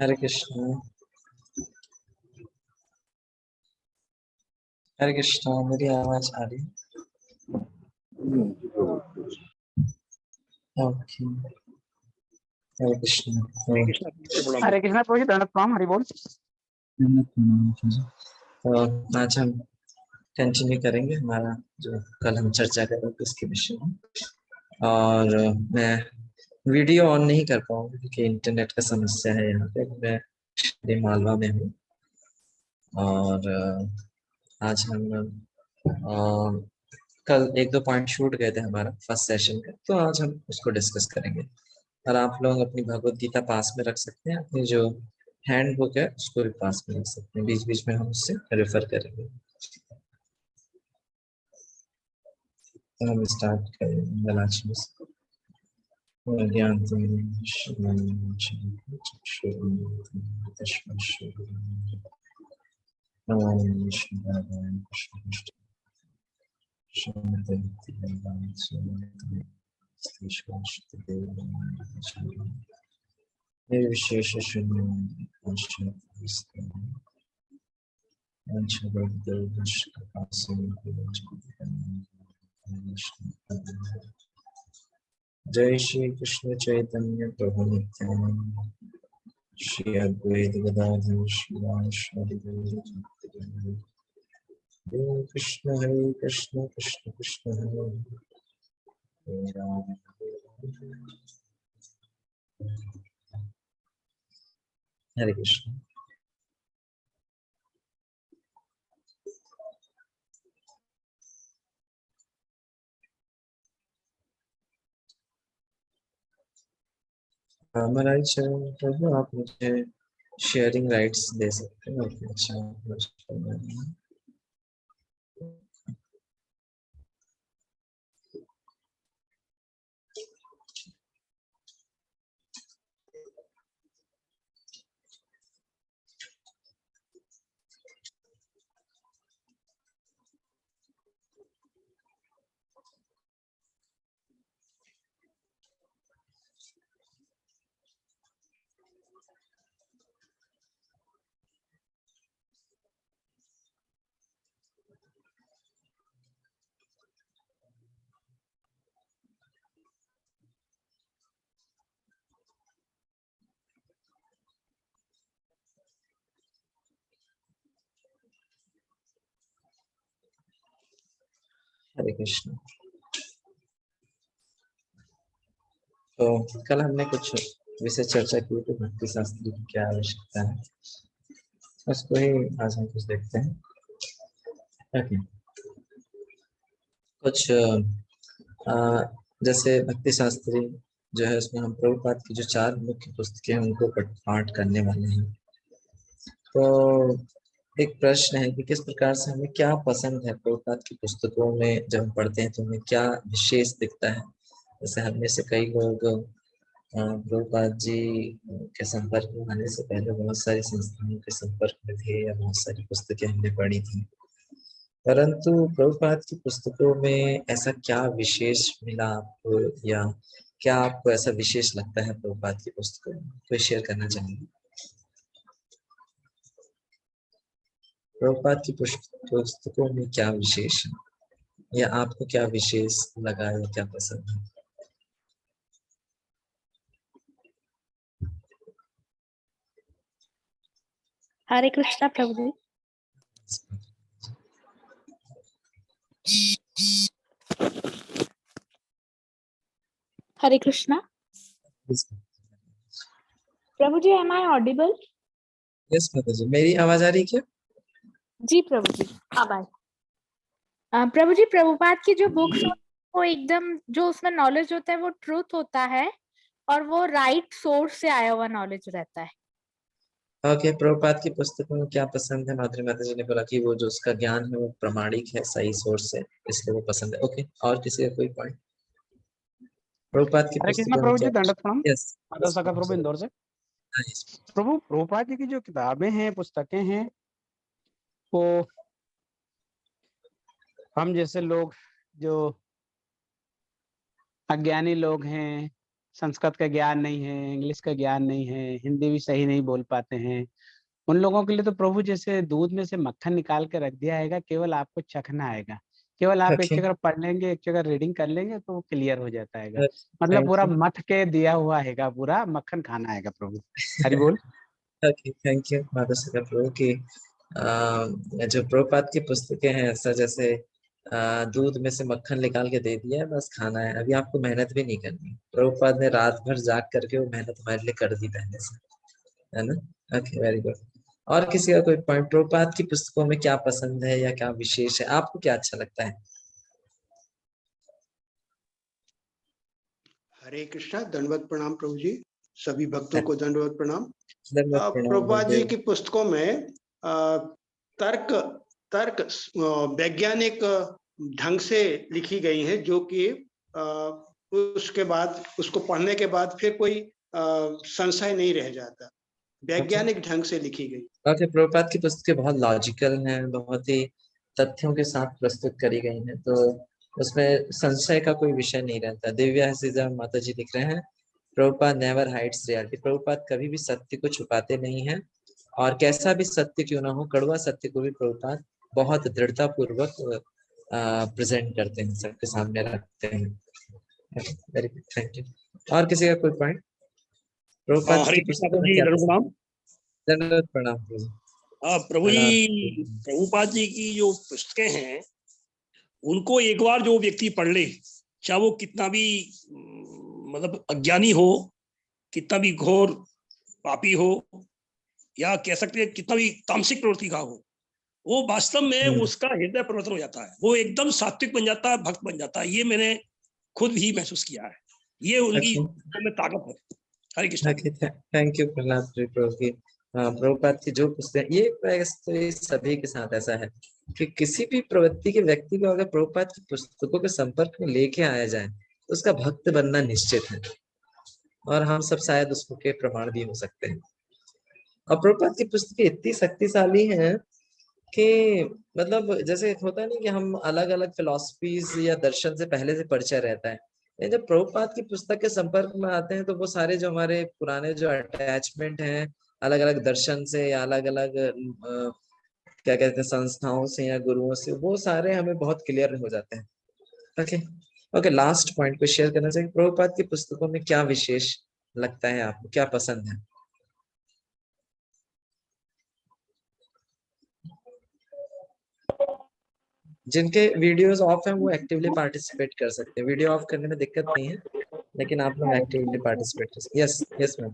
हरे कृष्णा। हरे कृष्णा, मेरी आवाज आ रही है? ओके। हरे कृष्णा। हरे कृष्णा प्रभु जी, दंडवत प्रणाम, हरि बोल। तो आज हम कंटिन्यू करेंगे हमारा जो कल हम चर्चा कर रहे थे उसके विषय में। और मैं वीडियो ऑन नहीं कर पाऊंगा क्योंकि इंटरनेट का समस्या है यहाँ पे। मैं मालवा में हूँ और आज हम कल एक दो पॉइंट छूट गए थे हमारा फर्स्ट सेशन का, तो आज हम उसको डिस्कस करेंगे। और आप लोग अपनी भगवत गीता पास में रख सकते हैं, अपनी जो हैंड बुक है उसको भी पास में रख सकते हैं, बीच बीच में हम उससे रेफर करेंगे। तो हम स्टार्ट करेंगे लक्ष्मी से। ज्ञान निर्विशेष शून्य जय श्री कृष्ण चैतन्य प्रभु नित्यानंद, श्री अद्वैत गदाधर श्रीवासादि गौर। हरे कृष्ण कृष्ण कृष्ण हरे राम। हरे कृष्ण। महाराज चरण प्रभु, आप मुझे शेयरिंग राइट्स दे सकते हैं? अच्छा, हरे कृष्ण। तो कल हमने कुछ विषय चर्चा की थी, भक्ति शास्त्र की क्या आवश्यकता है, उसको ही आज हम कुछ देखते हैं। ओके। कुछ जैसे भक्ति शास्त्री जो है उसमें हम प्रभुपाद की जो 4 मुख्य पुस्तकें हैं उनको पाठ करने वाले हैं। तो एक प्रश्न है कि किस प्रकार से हमें क्या पसंद है प्रभुपाद की पुस्तकों में, जब हम पढ़ते हैं तो हमें क्या विशेष दिखता है। जैसे हम में से कई लोग प्रभुपाद जी के संपर्क में आने से पहले बहुत सारी संस्थाओं के संपर्क में थे या बहुत सारी पुस्तकें हमने पढ़ी थी, परंतु प्रभुपाद की पुस्तकों में ऐसा क्या विशेष मिला आपको, या क्या आपको ऐसा विशेष लगता है प्रभुपाद की पुस्तकों में? कोई शेयर करना चाहेंगे? प्रभुपाद की पुस्तकों में क्या विशेष है, या आपको क्या विशेष लगा या क्या पसंद है? हरे कृष्णा प्रभु जी। हरे कृष्णा प्रभु जी, एम आई ऑडिबल? यस माता जी, मेरी आवाज आ रही है क्या? जी प्रभु जी, अब आए। प्रभु जी, प्रभुपाद की जो बुक्स वो एकदम जो उसमें नॉलेज होता है वो ट्रूथ होता है और वो राइट सोर्स से आया हुआ नॉलेज रहता है। ओके, प्रभुपाद की पुस्तकों में क्या पसंद है? माधुरी माता जी ने बोला कि वो जो उसका ज्ञान है वो प्रामाणिक है, सही सोर्स है, इसलिए वो पसंद है। ओके, और किसी का कोई पॉइंट? प्रभुपाद की हरे कृष्णा पुस्तकों में प्रभु क्या? जी, दंडवत प्रणाम। यस। आदर सका प्रभु इंदौर से। प्रभु, प्रभुपाद जी की जो किताबें हैं, पुस्तकें हैं, वो हम जैसे लोग जो अज्ञानी लोग हैं, संस्कृत का ज्ञान नहीं है, इंग्लिश का ज्ञान नहीं है, हिंदी भी सही नहीं बोल पाते हैं, उन लोगों के लिए तो प्रभु जैसे दूध में से मक्खन निकाल के रख दिया आएगा, केवल आपको चखना आएगा। केवल आप एक ओके, जगह पढ़ लेंगे, एक जगह रीडिंग कर लेंगे तो वो क्लियर हो जाता है। मतलब थैंक पूरा यू। मथ के दिया हुआ है, पूरा मक्खन खाना है प्रभु। हरि बोल। ओके, थैंक यू माता श्री प्रभु की जो प्रभुपाद की पुस्तकें हैं, ऐसा जैसे दूध में से मक्खन निकाल के दे दिया है, बस खाना है, अभी आपको मेहनत भी नहीं करनी। प्रभुपाद ने रात भर जाग करके वो मेहनत हमारे लिए कर दी पहले से, है ना। Okay, very good. और किसी का कोई पॉइंट प्रभुपाद की पुस्तकों में क्या पसंद है या क्या विशेष है, आपको क्या अच्छा लगता है? हरे कृष्णा, दंडवत प्रणाम प्रभु जी, सभी भक्तों को दंडवत प्रणाम। धन्यवाद, प्रणाम प्रभुपाद जी गुरुदेव। की पुस्तकों में तर्क तर्क वैज्ञानिक ढंग से लिखी गई हैं, जो कि उसके बाद उसको पढ़ने के बाद फिर कोई संशय नहीं रह जाता, वैज्ञानिक ढंग से लिखी गई। ओके, प्रभुपाद की पुस्तकें बहुत लॉजिकल हैं, बहुत ही तथ्यों के साथ प्रस्तुत करी गई हैं, तो उसमें संशय का कोई विषय नहीं रहता। दिव्या हसीजा माता जी लिख रहे हैं, Prabhupad never hides reality. Prabhupad कभी भी सत्य को छुपाते नहीं हैं, और कैसा भी सत्य क्यों ना हो, कड़वा सत्य को भी प्रभुपाद बहुत दृढ़ता पूर्वक प्रेजेंट करते हैं, सबके सामने रखते हैं। Very good, thank you. और किसी का कोई पॉइंट प्रभुपाद हरे की कृष्णा पुस्तकों प्रभु में जी, क्या दंड पसंद? प्रणाम। धन्यवाद, प्रणाम प्रभु। प्रभु जी, प्रभुपाद जी की जो पुस्तकें हैं, उनको एक बार जो व्यक्ति पढ़ ले, चाहे वो कितना भी मतलब अज्ञानी हो, कितना भी घोर पापी हो, या कह सकते हैं कितना भी तामसिक प्रवृत्ति का हो, वो वास्तव में उसका हृदय परिवर्तन हो जाता है, वो एकदम सात्विक बन जाता है, भक्त बन जाता है। ये मैंने खुद ही महसूस किया है, ये उनकी में ताकत है। हरे कृष्णा। थैंक यू प्रहलाद प्रभु की। प्रभुपाद की जो पुस्तक, ये सभी के साथ ऐसा है कि किसी भी प्रवृत्ति के व्यक्ति को अगर प्रभुपाद की पुस्तकों के संपर्क में लेके आया जाए तो उसका भक्त बनना निश्चित है, और हम सब शायद उसके प्रमाण भी हो सकते हैं। और प्रभुपाद की पुस्तकें इतनी शक्तिशाली हैं कि मतलब जैसे होता है नहीं कि हम अलग अलग फिलॉसफीज या दर्शन से पहले से परिचय रहता है, जब प्रभुपाद की पुस्तक के संपर्क में आते हैं तो वो सारे जो हमारे पुराने जो अटैचमेंट हैं अलग अलग दर्शन से या अलग अलग क्या कहते हैं संस्थाओं से या गुरुओं से, वो सारे हमें बहुत क्लियर हो जाते हैं। ओके ओके, लास्ट पॉइंट को शेयर करना चाहिए, प्रभुपाद की पुस्तकों में क्या विशेष लगता है आपको, क्या पसंद है? जिनके वीडियोस ऑफ हैं वो एक्टिवली पार्टिसिपेट कर सकते हैं, वीडियो ऑफ करने में दिक्कत नहीं है, लेकिन आप लोग एक्टिवली पार्टिसिपेट कर सकते हैं। Yes yes ma'am.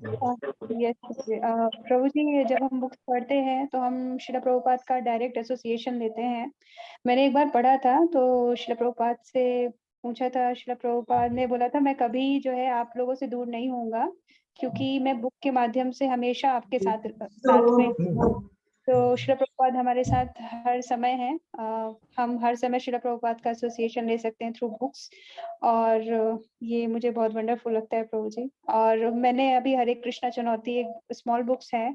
यस प्रभु जी, जब हम बुक्स पढ़ते हैं तो हम श्रील प्रभुपाद का डायरेक्ट एसोसिएशन लेते हैं। मैंने एक बार पढ़ा था तो श्रील प्रभुपाद से पूछा था, श्रील प्रभुपाद ने बोला था मैं कभी जो है आप लोगों से दूर नहीं होऊंगा, क्योंकि मैं बुक के माध्यम से हमेशा आपके साथ में। तो श्रील प्रभुपाद हमारे साथ हर समय है, हम हर समय श्रील प्रभुपाद का एसोसिएशन ले सकते हैं थ्रू बुक्स, और ये मुझे बहुत वंडरफुल लगता है प्रभु जी। और मैंने अभी हरे कृष्णा चुनौती एक स्मॉल बुक्स है,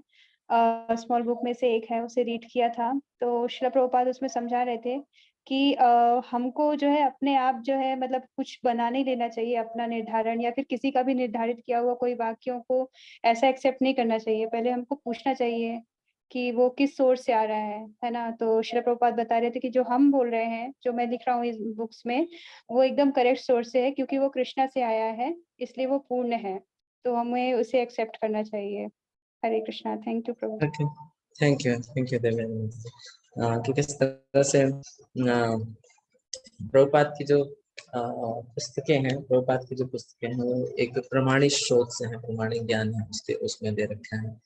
स्मॉल बुक में से एक है, उसे रीड किया था। तो श्रील प्रभुपाद उसमें समझा रहे थे कि हमको जो है अपने आप जो है मतलब कुछ बना नहीं लेना चाहिए अपना निर्धारण, या फिर किसी का भी निर्धारित किया हुआ कोई वाक्यों को ऐसा एक्सेप्ट नहीं करना चाहिए। पहले हमको पूछना चाहिए कि वो किस सोर्स से आ रहा है ना। तो श्रील प्रभुपाद बता रहे थे कि जो हम बोल रहे हैं, जो मैं लिख रहा हूँ इस बुक्स में, वो एकदम करेक्ट सोर्स से है, क्योंकि वो कृष्णा से आया है, इसलिए वो पूर्ण है, तो हमें उसे एक्सेप्ट करना चाहिए। हरे कृष्णा, थैंक यू प्रभु। Thank you Devendra. कि किस तरह से प्रभुपाद की जो पुस्तकें हैं, प्रभुपाद की जो पुस्तकें हैं वो एक प्रमाणित स्रोत से है, प्रमाणित ज्ञान है उसमें दे रखा है।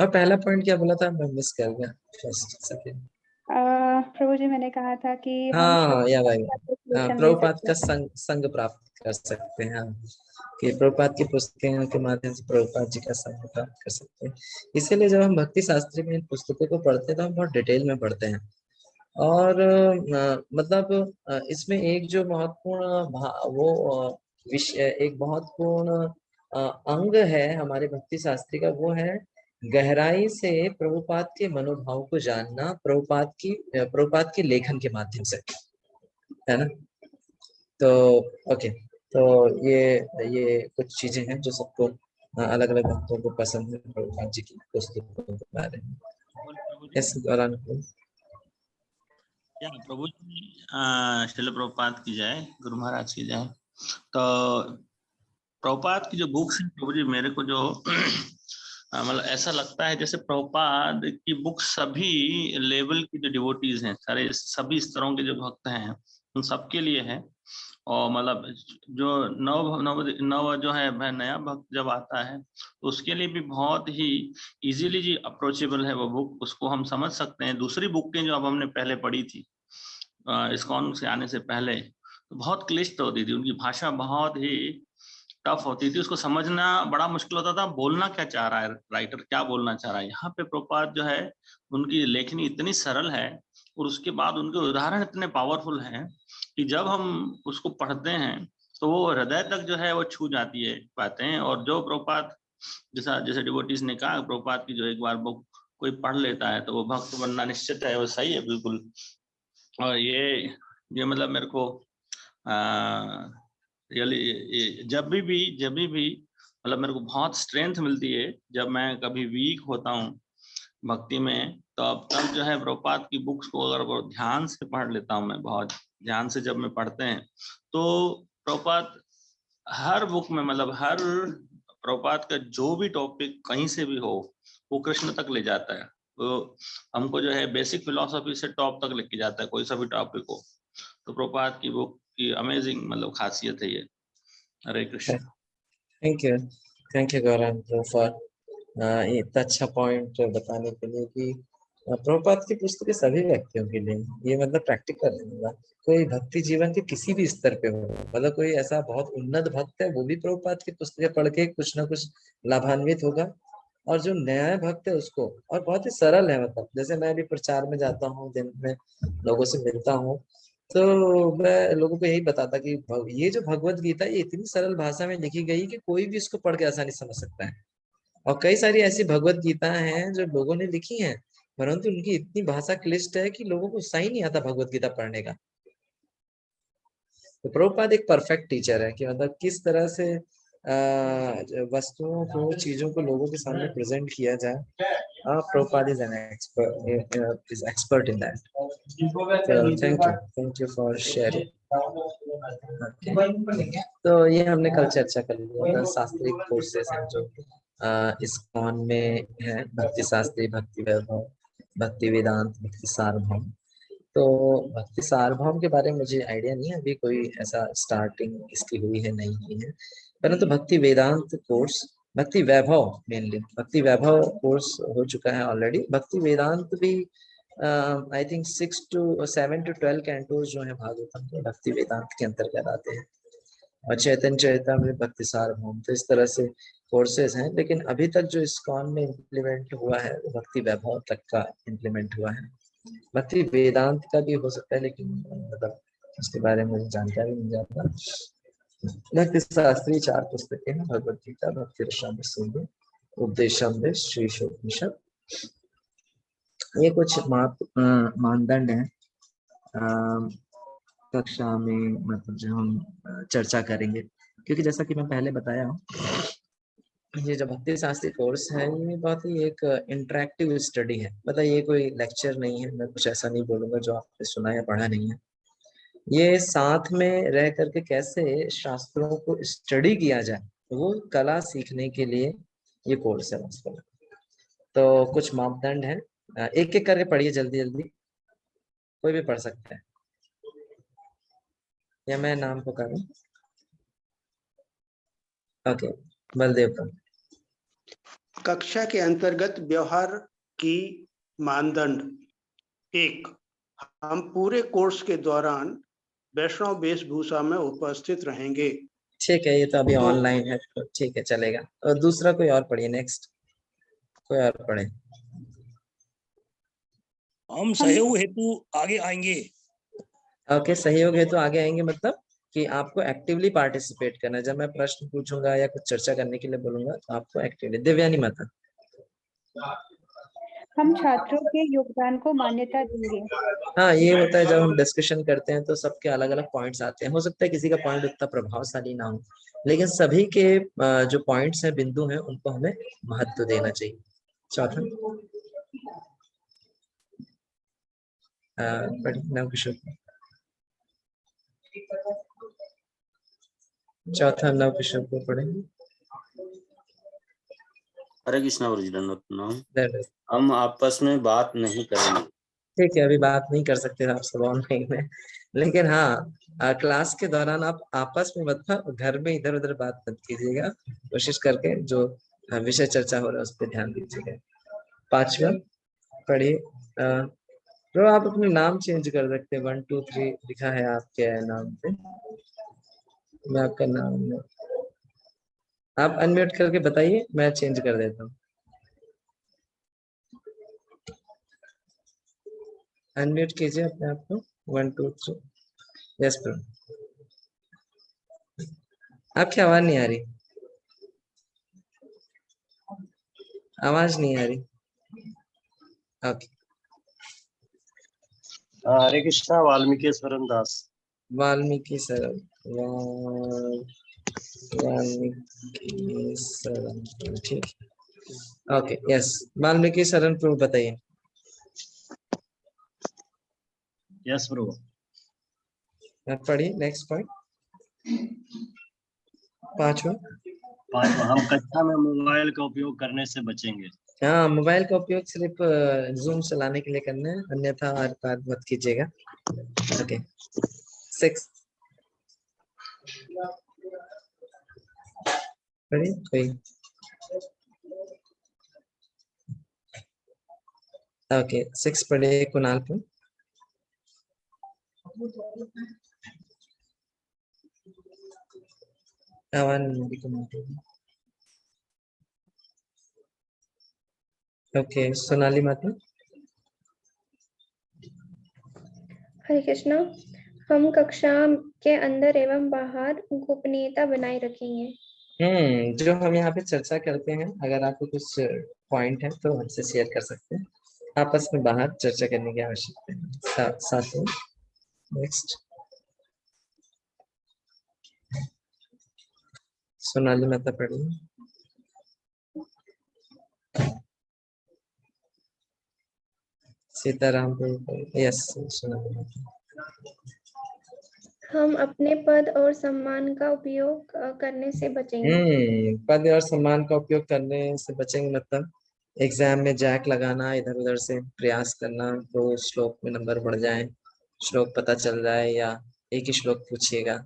और पहला पॉइंट क्या बोला था, मैं मिस कर गया फर्स्ट सेकंड। प्रभु जी, मैंने कहा था कि हाँ या भाई, हम प्रभुपाद का संग प्राप्त कर सकते हैं, कि प्रभुपाद की पुस्तकों के माध्यम से प्रभुपाद जी का संग प्राप्त कर सकते हैं। इसीलिए जब हम भक्ति शास्त्री में इन पुस्तकों को पढ़ते हैं तो हम बहुत डिटेल में पढ़ते हैं, और मतलब इसमें एक जो महत्वपूर्ण विषय, एक महत्वपूर्ण अंग है हमारे भक्ति शास्त्री का, वो है गहराई से प्रभुपाद के मनोभाव को जानना, प्रभुपाद के लेखन के माध्यम से, है ना। तो ओके, तो ये कुछ चीजें हैं जो सबको अलग अलग भक्तों को पसंद है प्रभुपाद जी की पुस्तकों के बारे में। इस दौरान क्या प्रभु जी, श्रील प्रभुपाद की जय, गुरु महाराज की जय। तो प्रभुपाद की जो बुक्स हैं प्रभु जी, मेरे को जो मतलब ऐसा लगता है जैसे प्रभुपाद की बुक सभी लेवल की जो डिवोटीज हैं, सारे सभी स्तरों के जो भक्त हैं उन सबके लिए है। और मतलब जो नव जो है नया भक्त जब आता है तो उसके लिए भी बहुत ही इजीली जी अप्रोचेबल है वो बुक, उसको हम समझ सकते हैं। दूसरी बुकें जो अब हमने पहले पढ़ी थी इस्कॉन से आने से पहले, तो बहुत क्लिष्ट होती थी, उनकी भाषा बहुत ही टफ होती थी, उसको समझना बड़ा मुश्किल होता था, बोलना क्या चाह रहा है राइटर, क्या बोलना चाह रहा है। यहाँ पे प्रभुपाद जो है उनकी लेखनी इतनी सरल है और उसके बाद उनके उदाहरण इतने पावरफुल हैं कि जब हम उसको पढ़ते हैं तो वो हृदय तक जो है वो छू जाती है बातें। और जो प्रभुपाद जैसे डिवोटीज ने कहा, प्रभुपाद की जो एक बार बुक कोई पढ़ लेता है तो वो भक्त बनना निश्चित है, वो सही है बिल्कुल। और ये मतलब मेरे को रियली जब भी मतलब मेरे को बहुत स्ट्रेंथ मिलती है जब मैं कभी वीक होता हूँ भक्ति में, तो तब जो है प्रभुपाद की बुक्स को अगर वो ध्यान से पढ़ लेता हूँ मैं, बहुत ध्यान से जब मैं पढ़ते हैं तो प्रभुपाद हर बुक में मतलब हर प्रभुपाद का जो भी टॉपिक कहीं से भी हो वो कृष्ण तक ले जाता है। तो हमको जो है बेसिक फिलॉसफी से टॉप तक लेके जाता है कोई सा भी टॉपिक हो। तो प्रभुपाद की बुक की अमेजिंग मतलब खासियत है ये। Hare Krishna. Thank you Gaurav for इतना अच्छा पॉइंट बताने के लिए कि प्रभुपाद की पुस्तकें सभी व्यक्तियों के लिए, ये मतलब प्रैक्टिकल है। कोई भक्ति जीवन के किसी भी स्तर पे हो, मतलब कोई ऐसा बहुत उन्नत भक्त है वो भी प्रभुपाद की पुस्तकें पढ़ के कुछ ना कुछ लाभान्वित होगा, और जो नया भक्त है उसको, और बहुत ही सरल है। मतलब जैसे मैं भी प्रचार में जाता हूँ, दिन में लोगों से मिलता हूँ, तो मैं लोगों को यही बताता कि ये जो भगवत गीता ये इतनी सरल भाषा में लिखी गई कि कोई भी इसको पढ़ के आसानी समझ सकता है। और कई सारी ऐसी भगवत गीता हैं जो लोगों ने लिखी हैं, परंतु उनकी इतनी भाषा क्लिष्ट है कि लोगों को सही नहीं आता भगवत गीता पढ़ने का। तो प्रभुपाद एक परफेक्ट टीचर है कि मतलब किस तरह से वस्तुओं को, चीजों को लोगों के सामने प्रेजेंट किया जाए। Prabhupada is an expert in that. Thank you for sharing. तो ये हमने कल चर्चा कर लिया था, शास्त्रीय कोर्सेस हैं जो इस्कॉन में है, भक्ति शास्त्री, भक्ति वैभव, भक्ति वेदांत, भक्ति सार्वभौम। तो भक्ति सार्वभौम के बारे में मुझे आइडिया नहीं है, अभी कोई ऐसा स्टार्टिंग इसकी हुई है नहीं हुई है, परंतु भक्ति वेदांत कोर्स, भक्ति वैभव मेनली, भक्ति वैभव कोर्स हो चुका है ऑलरेडी। भक्ति वेदांत भी आई थिंक 7 to 12 कैंटोस जो है भागवतम के भक्ति वेदांत के अंतर्गत आते हैं, और चैतन्य चरितामृत, भक्ति सार्वभौम। तो इस तरह से कोर्सेज हैं, लेकिन अभी तक जो इस्कॉन में इम्प्लीमेंट हुआ है वो भक्ति वैभव तक का इम्प्लीमेंट हुआ है। भक्ति वेदांत का भी हो सकता है, लेकिन मतलब उसके बारे में जानकारी नहीं जाता। भक्ति शास्त्री 4 पुस्तकें हैं, भगवत गीता, भक्ति रसामृत सिंधु, उपदेशामृत, श्री उपनिषद। ये कुछ मानदंड हैं कक्षा में, मतलब जो हम चर्चा करेंगे, क्योंकि जैसा कि मैं पहले बताया हूँ, ये जो भक्ति शास्त्री कोर्स है ये बहुत ही एक इंटरेक्टिव स्टडी है। मतलब ये कोई लेक्चर नहीं है, मैं कुछ ऐसा नहीं बोलूंगा जो आपने सुना या पढ़ा नहीं है। ये साथ में रह करके कैसे शास्त्रों को स्टडी किया जाए, वो कला सीखने के लिए ये कोर्स है वास्तव में। तो कुछ मापदंड है, एक एक करके पढ़िए जल्दी जल्दी, कोई भी पढ़ सकता है, या मैं नाम पुकारूं? ओके, बलदेव का। कक्षा के अंतर्गत व्यवहार की मानदंड 1, हम पूरे कोर्स के दौरान वैष्णव वेशभूषा में उपस्थित रहेंगे। ठीक है, ये तो अभी ऑनलाइन है, तो ठीक है चलेगा। और दूसरा कोई और पढ़िए, नेक्स्ट कोई और पढ़े। हम सहयोग हेतु आगे आएंगे। ओके, सहयोग हेतु आगे आएंगे मतलब कि आपको एक्टिवली पार्टिसिपेट करना है। जब मैं प्रश्न पूछूंगा या कुछ चर्चा करने के लिए बोलूंगा तो आपको एक्टिवली। दिव्यानी माता। हम छात्रों के योगदान को मान्यता देंगे। हाँ, ये होता है जब हम डिस्कशन करते हैं तो सबके अलग अलग पॉइंट्स आते हैं। हो सकता है किसी का पॉइंट उतना प्रभावशाली ना हो, लेकिन सभी के जो पॉइंट्स हैं, बिंदु हैं, उनको हमें महत्व देना चाहिए। चौथा नवकिशोर, चौथा नवकिशोर को पढ़ेंगे। हरे कृष्णा गुरुजी, दंडवत। हम आपस में बात नहीं करेंगे। ठीक है, अभी बात नहीं कर सकते आप सब ऑनलाइन में, लेकिन हाँ क्लास के दौरान आप आपस में मत, घर में इधर उधर बात मत कीजिएगा। कोशिश करके जो विषय चर्चा हो रहा है उस पर ध्यान दीजिएगा। पांचवा पढ़िए। तो आप अपने नाम चेंज कर सकते हैं। 1 2 3 लिखा है आपके नाम पे। मैं आपका नाम, आप अनम्यूट करके बताइए, मैं चेंज कर देता हूँ। अनम्यूट कीजिए अपने आप को। 1 2 3। यस ब्रो, आपकी आवाज नहीं आ रही, आवाज नहीं आ रही। ओके, हरे कृष्णा, वाल्मीकि शरण दास। वाल्मीकि शरण, वाल्मीकि शरण, ठीक। ओके, यस, वाल्मीकि शरण प्रभु बताइए। Yes bro. पढ़िए नेक्स्ट पॉइंट, पांचवा। हम कक्षा में मोबाइल का उपयोग करने से बचेंगे। हाँ, मोबाइल का उपयोग सिर्फ जूम चलाने के लिए करना है, अन्यथा हर बात मत कीजिएगा। ओके, 6 पढ़िए कोई। ओके, 6 पढ़िए कुणाल को। ओके, सोनाली माता। हरे कृष्णा, हम कक्षा के अंदर एवं बाहर गोपनीयता बनाए रखेंगे। जो हम यहाँ पे चर्चा करते हैं, अगर आपको कुछ पॉइंट है तो हमसे शेयर कर सकते हैं। आपस में बाहर चर्चा करने की आवश्यकता है। साथ में नेक्स्ट सोनाली माता पढ़िए। सीताराम को, यस सोनाली माता। हम अपने पद और सम्मान का उपयोग करने से बचेंगे। पद और सम्मान का उपयोग करने से बचेंगे, मतलब एग्जाम में जैक लगाना, इधर उधर से प्रयास करना तो श्लोक में नंबर बढ़ जाए, श्लोक पता चल जाए, या एक ही श्लोक पूछिएगा।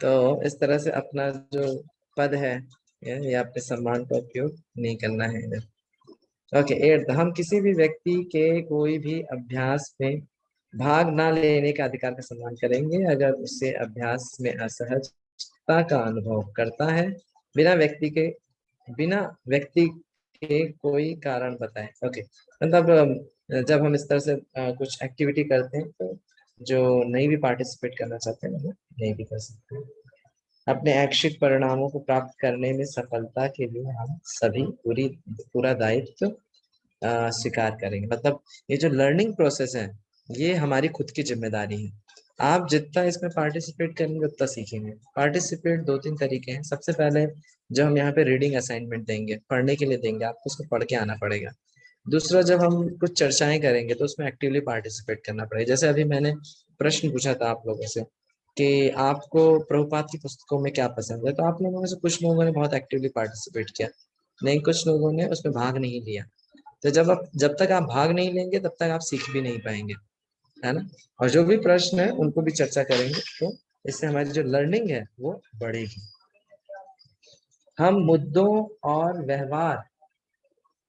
तो इस तरह से अपना जो पद है या अपने सम्मान का उपयोग नहीं करना है इधर। ओके, 8, हम किसी भी व्यक्ति के कोई भी अभ्यास में भाग ना लेने का अधिकार का सम्मान करेंगे अगर उसे अभ्यास में असहजता का अनुभव करता है, बिना व्यक्ति के कोई कारण बताए। ओके, मतलब जब हम इस तरह से कुछ एक्टिविटी करते हैं तो जो नहीं भी पार्टिसिपेट करना चाहते हैं वो नहीं भी कर सकते। अपने ऐच्छिक परिणामों को प्राप्त करने में सफलता के लिए हम सभी पूरा दायित्व स्वीकार करेंगे। मतलब ये जो लर्निंग प्रोसेस है ये हमारी खुद की जिम्मेदारी है। आप जितना इसमें पार्टिसिपेट करेंगे उतना सीखेंगे। पार्टिसिपेट 2-3 तरीके हैं। सबसे पहले जब हम यहाँ पे रीडिंग असाइनमेंट देंगे, पढ़ने के लिए देंगे, आपको उसको पढ़ के आना पड़ेगा। दूसरा, जब हम कुछ चर्चाएं करेंगे तो उसमें एक्टिवली पार्टिसिपेट करना पड़ेगा। जैसे अभी मैंने प्रश्न पूछा था आप लोगों से कि आपको प्रभुपाद की पुस्तकों में क्या पसंद है, तो आप लोगों में से कुछ लोगों ने बहुत एक्टिवली पार्टिसिपेट किया, नहीं कुछ लोगों ने उसमें भाग नहीं लिया। तो जब तक आप भाग नहीं लेंगे तब तक आप सीख भी नहीं पाएंगे, है ना। और जो भी प्रश्न है उनको भी चर्चा करेंगे तो इससे हमारी जो लर्निंग है वो बढ़ेगी। हम मुद्दों और व्यवहार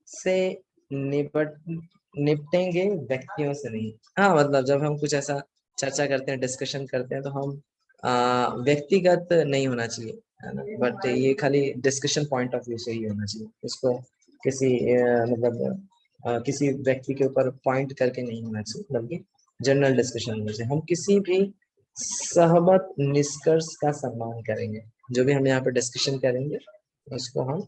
से निपटेंगे, व्यक्तियों से नहीं। हाँ, मतलब जब हम कुछ ऐसा चर्चा करते हैं, डिस्कशन करते हैं, तो हम व्यक्तिगत नहीं होना चाहिए, है ना। बट ये खाली डिस्कशन पॉइंट ऑफ व्यू से ही होना चाहिए। इसको किसी मतलब किसी व्यक्ति के ऊपर पॉइंट करके नहीं होना चाहिए, बल्कि जनरल डिस्कशन होना चाहिए। हम किसी भी सहमत निष्कर्ष का सम्मान करेंगे। जो भी हम यहाँ पे डिस्कशन करेंगे उसको हम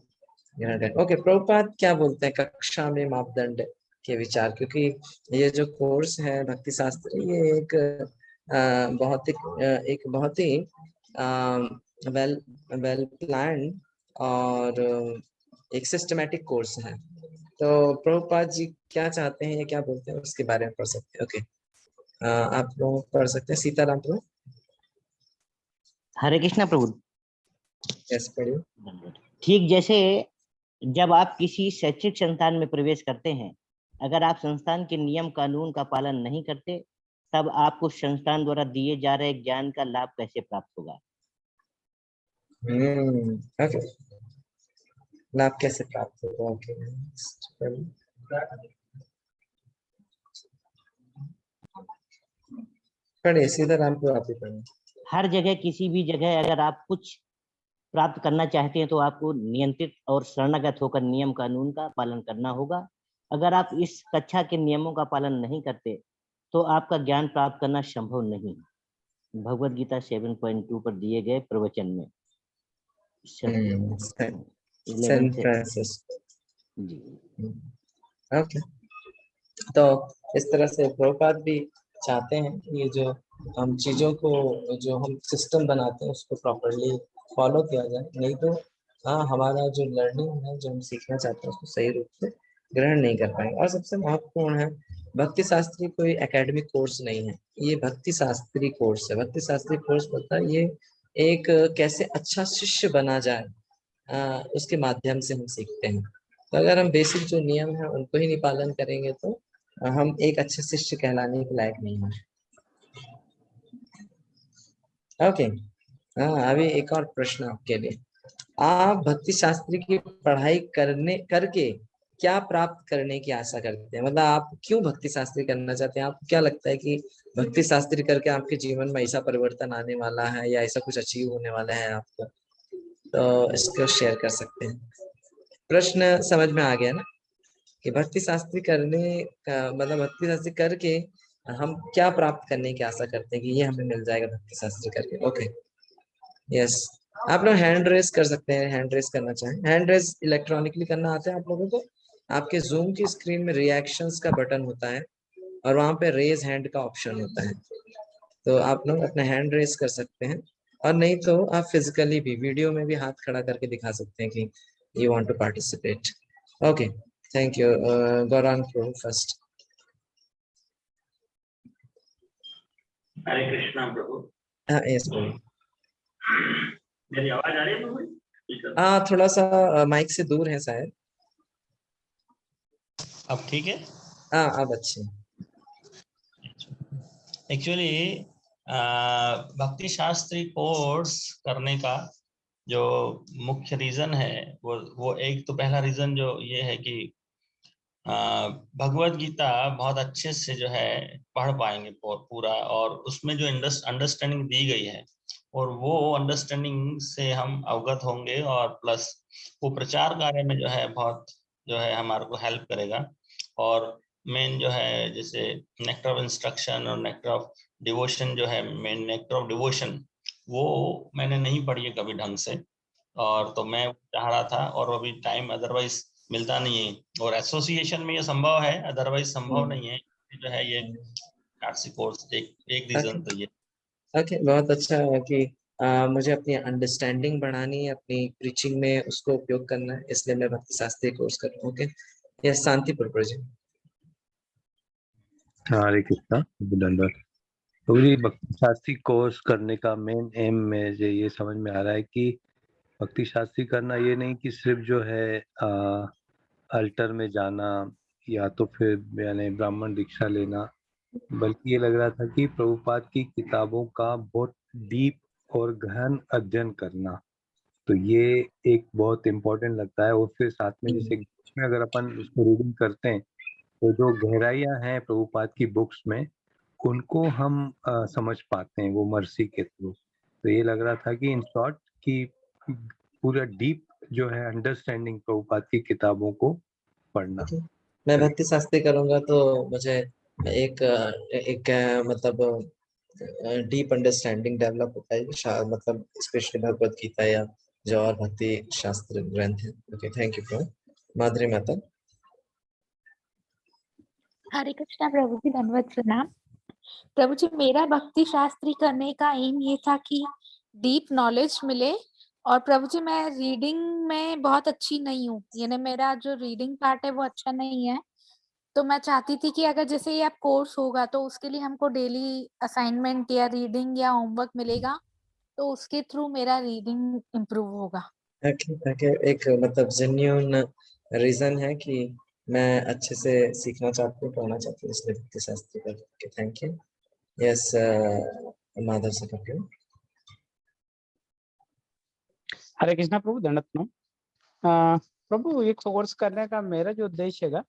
ओके, प्रभुपाद क्या बोलते हैं कक्षा में मापदंड के विचार, क्योंकि ये जो कोर्स है भक्ति शास्त्र, ये एक बहुत ही वेल प्लान्ड और एक सिस्टमैटिक कोर्स है। तो प्रभुपाद जी क्या चाहते हैं या क्या बोलते हैं उसके बारे में पढ़ सकते हैं। ओके, आप लोग पढ़ सकते हैं। सीताराम प्रभु। हरे कृष्णा प्रभु। यस, पढ़िए। ठीक जैसे जब आप किसी शैक्षिक संस्थान में प्रवेश करते हैं, अगर आप संस्थान के नियम कानून का पालन नहीं करते, तब आपको संस्थान द्वारा दिए जा रहे ज्ञान का लाभ कैसे प्राप्त होगा? ओके, लाभ कैसे प्राप्त होगा। ओके, पढ़िए सीताराम प्रभु, आप ही पढ़िए। हर जगह किसी भी जगह अगर आप कुछ प्राप्त करना चाहते हैं तो आपको नियंत्रित और शरणागत होकर नियम कानून का पालन करना होगा। अगर आप इस कक्षा के नियमों का पालन नहीं करते तो आपका ज्ञान प्राप्त करना संभव नहीं। भगवद गीता 7.2 पर दिए गए प्रवचन में। ओके, तो इस तरह से प्रभुपाद भी चाहते हैं कि ये जो हम चीजों को, जो हम सिस्टम बनाते हैं उसको प्रॉपरली फॉलो किया जाए, नहीं तो हाँ, हमारा जो लर्निंग है, जो हम सीखना चाहते हैं उसको सही रूप से ग्रहण नहीं कर पाएंगे। और सबसे महत्वपूर्ण है, भक्ति शास्त्री कोई एकेडमिक कोर्स नहीं है, ये भक्ति शास्त्री कोर्स है। भक्ति शास्त्री कोर्स होता है ये एक कैसे अच्छा शिष्य बना जाए, उसके माध्यम से हम सीखते हैं। तो अगर हम बेसिक जो नियम है उनको ही नहीं पालन करेंगे तो हम एक अच्छे शिष्य कहलाने के लायक नहीं हैं। ओके, हाँ, अभी एक और प्रश्न आपके लिए। आप भक्ति शास्त्री की पढ़ाई करके क्या प्राप्त करने की आशा करते हैं? मतलब आप क्यों भक्ति शास्त्री करना चाहते हैं? आपको क्या लगता है कि भक्ति शास्त्री करके आपके जीवन में ऐसा परिवर्तन आने वाला है या ऐसा कुछ अचीव होने वाला है आपको? तो इसको शेयर कर सकते हैं। प्रश्न समझ में आ गया ना कि भक्ति शास्त्री करने का मतलब भक्ति शास्त्री करके हम क्या प्राप्त करने की आशा करते हैं कि ये हमें मिल जाएगा भक्ति शास्त्री करके। ओके, यस, आप लोग हैंड रेस कर सकते हैं। हैंड रेस करना चाहें, हैंड रेस इलेक्ट्रॉनिकली करना आता है आप लोगों को? आपके जूम की स्क्रीन में रिएक्शंस का बटन होता है और वहां पे रेज हैंड का ऑप्शन होता है, तो आप लोग अपना हैंड रेस कर सकते हैं। और नहीं तो आप फिजिकली भी वीडियो में भी हाथ खड़ा करके दिखा सकते हैं कि you want to participate. Okay, thank you. Gaurang प्रभु फर्स्ट। हरे कृष्णा प्रभु। हाँ, यस प्रभु। मेरी आवाज आ रही है प्रभु? हाँ, थोड़ा सा माइक से दूर है शायद। अब ठीक है? हाँ, अब अच्छे। एक्चुअली भक्ति शास्त्री कोर्स करने का जो मुख्य रीजन है वो एक तो पहला रीजन जो ये है कि भगवत गीता बहुत अच्छे से जो है पढ़ पाएंगे पूरा, और उसमें जो अंडरस्टैंडिंग दी गई है और वो अंडरस्टैंडिंग से हम अवगत होंगे, और प्लस वो प्रचार कार्य में जो है बहुत जो है हमारे को हेल्प करेगा। और मेन जो है जैसे नेक्टर ऑफ इंस्ट्रक्शन और नेक्टर ऑफ डिवोशन जो है, मेन नेक्टर ऑफ डिवोशन वो मैंने नहीं पढ़ी है कभी ढंग से, और तो मैं चाह रहा था, और अभी टाइम अदरवाइज मिलता नहीं है, और एसोसिएशन में ये संभव है, अदरवाइज संभव नहीं है जो है ये आरसी कोर्स। एक रीजन तो ये। ओके, बहुत अच्छा है कि मुझे अपनी अंडरस्टैंडिंग बढ़ानी है, अपनी प्रीचिंग में उसको उपयोग करना है, इसलिए मैं भक्ति शास्त्री कोर्स कर रहा हूँ। ओके, ये शांति जी। हरे कृष्णा दंडवत। तो ये भक्ति शास्त्री कोर्स करने का मेन एम में ये समझ में आ रहा है कि भक्ति शास्त्री करना ये नहीं कि सिर्फ जो है अल्टर में जाना या तो फिर यानी ब्राह्मण दीक्षा लेना, बल्कि ये लग रहा था कि प्रभुपाद की किताबों का बहुत डीप और गहन अध्ययन करना, तो ये एक बहुत इम्पोर्टेंट लगता है। और फिर साथ में जैसे में अगर अपन उसको रीडिंग करते हैं तो जो गहराइयाँ हैं प्रभुपाद की बुक्स में उनको हम समझ पाते हैं वो मर्सी के थ्रू। तो ये लग रहा था कि इन शॉर्ट कि पूरा डीप जो है अंडरस्टैंडिंग प्रभुपाद की किताबों को पढ़ना। मैं भक्ति शास्त्री करूंगा तो मुझे एक मतलब डीप अंडरस्टैंडिंग डेवलप होता है, मतलब स्पेशली भगवत गीता या जो और भक्ति शास्त्र ग्रंथ है। ओके, थैंक यू प्रभु। माधुरी माता। हरे कृष्णा प्रभु जी, धन्यवाद, प्रणाम। प्रभु जी, मेरा भक्ति शास्त्री करने का एम ये था कि डीप नॉलेज मिले। और प्रभु जी, मैं रीडिंग में बहुत अच्छी नहीं हूँ, यानी मेरा जो रीडिंग पार्ट है वो अच्छा नहीं है। तो मैं चाहती थी कि अगर जैसे ये आप कोर्स होगा तो उसके लिए हमको डेली असाइनमेंट या रीडिंग या होमवर्क मिलेगा, तो उसके थ्रू मेरा रीडिंग इम्प्रूव होगा। ताकि एक मतलब जेन्युइन रीजन है कि मैं अच्छे से सीखना चाहती हूँ, पढ़ना चाहती हूँ, इसलिए भक्ति शास्त्री करके। Thank you. यस, माधव से करके। हरे कृष्णा प्रभु, दंडवत प्रणाम। प्रभु, ये कोर्स करने का मेरा जो उद्देश्य है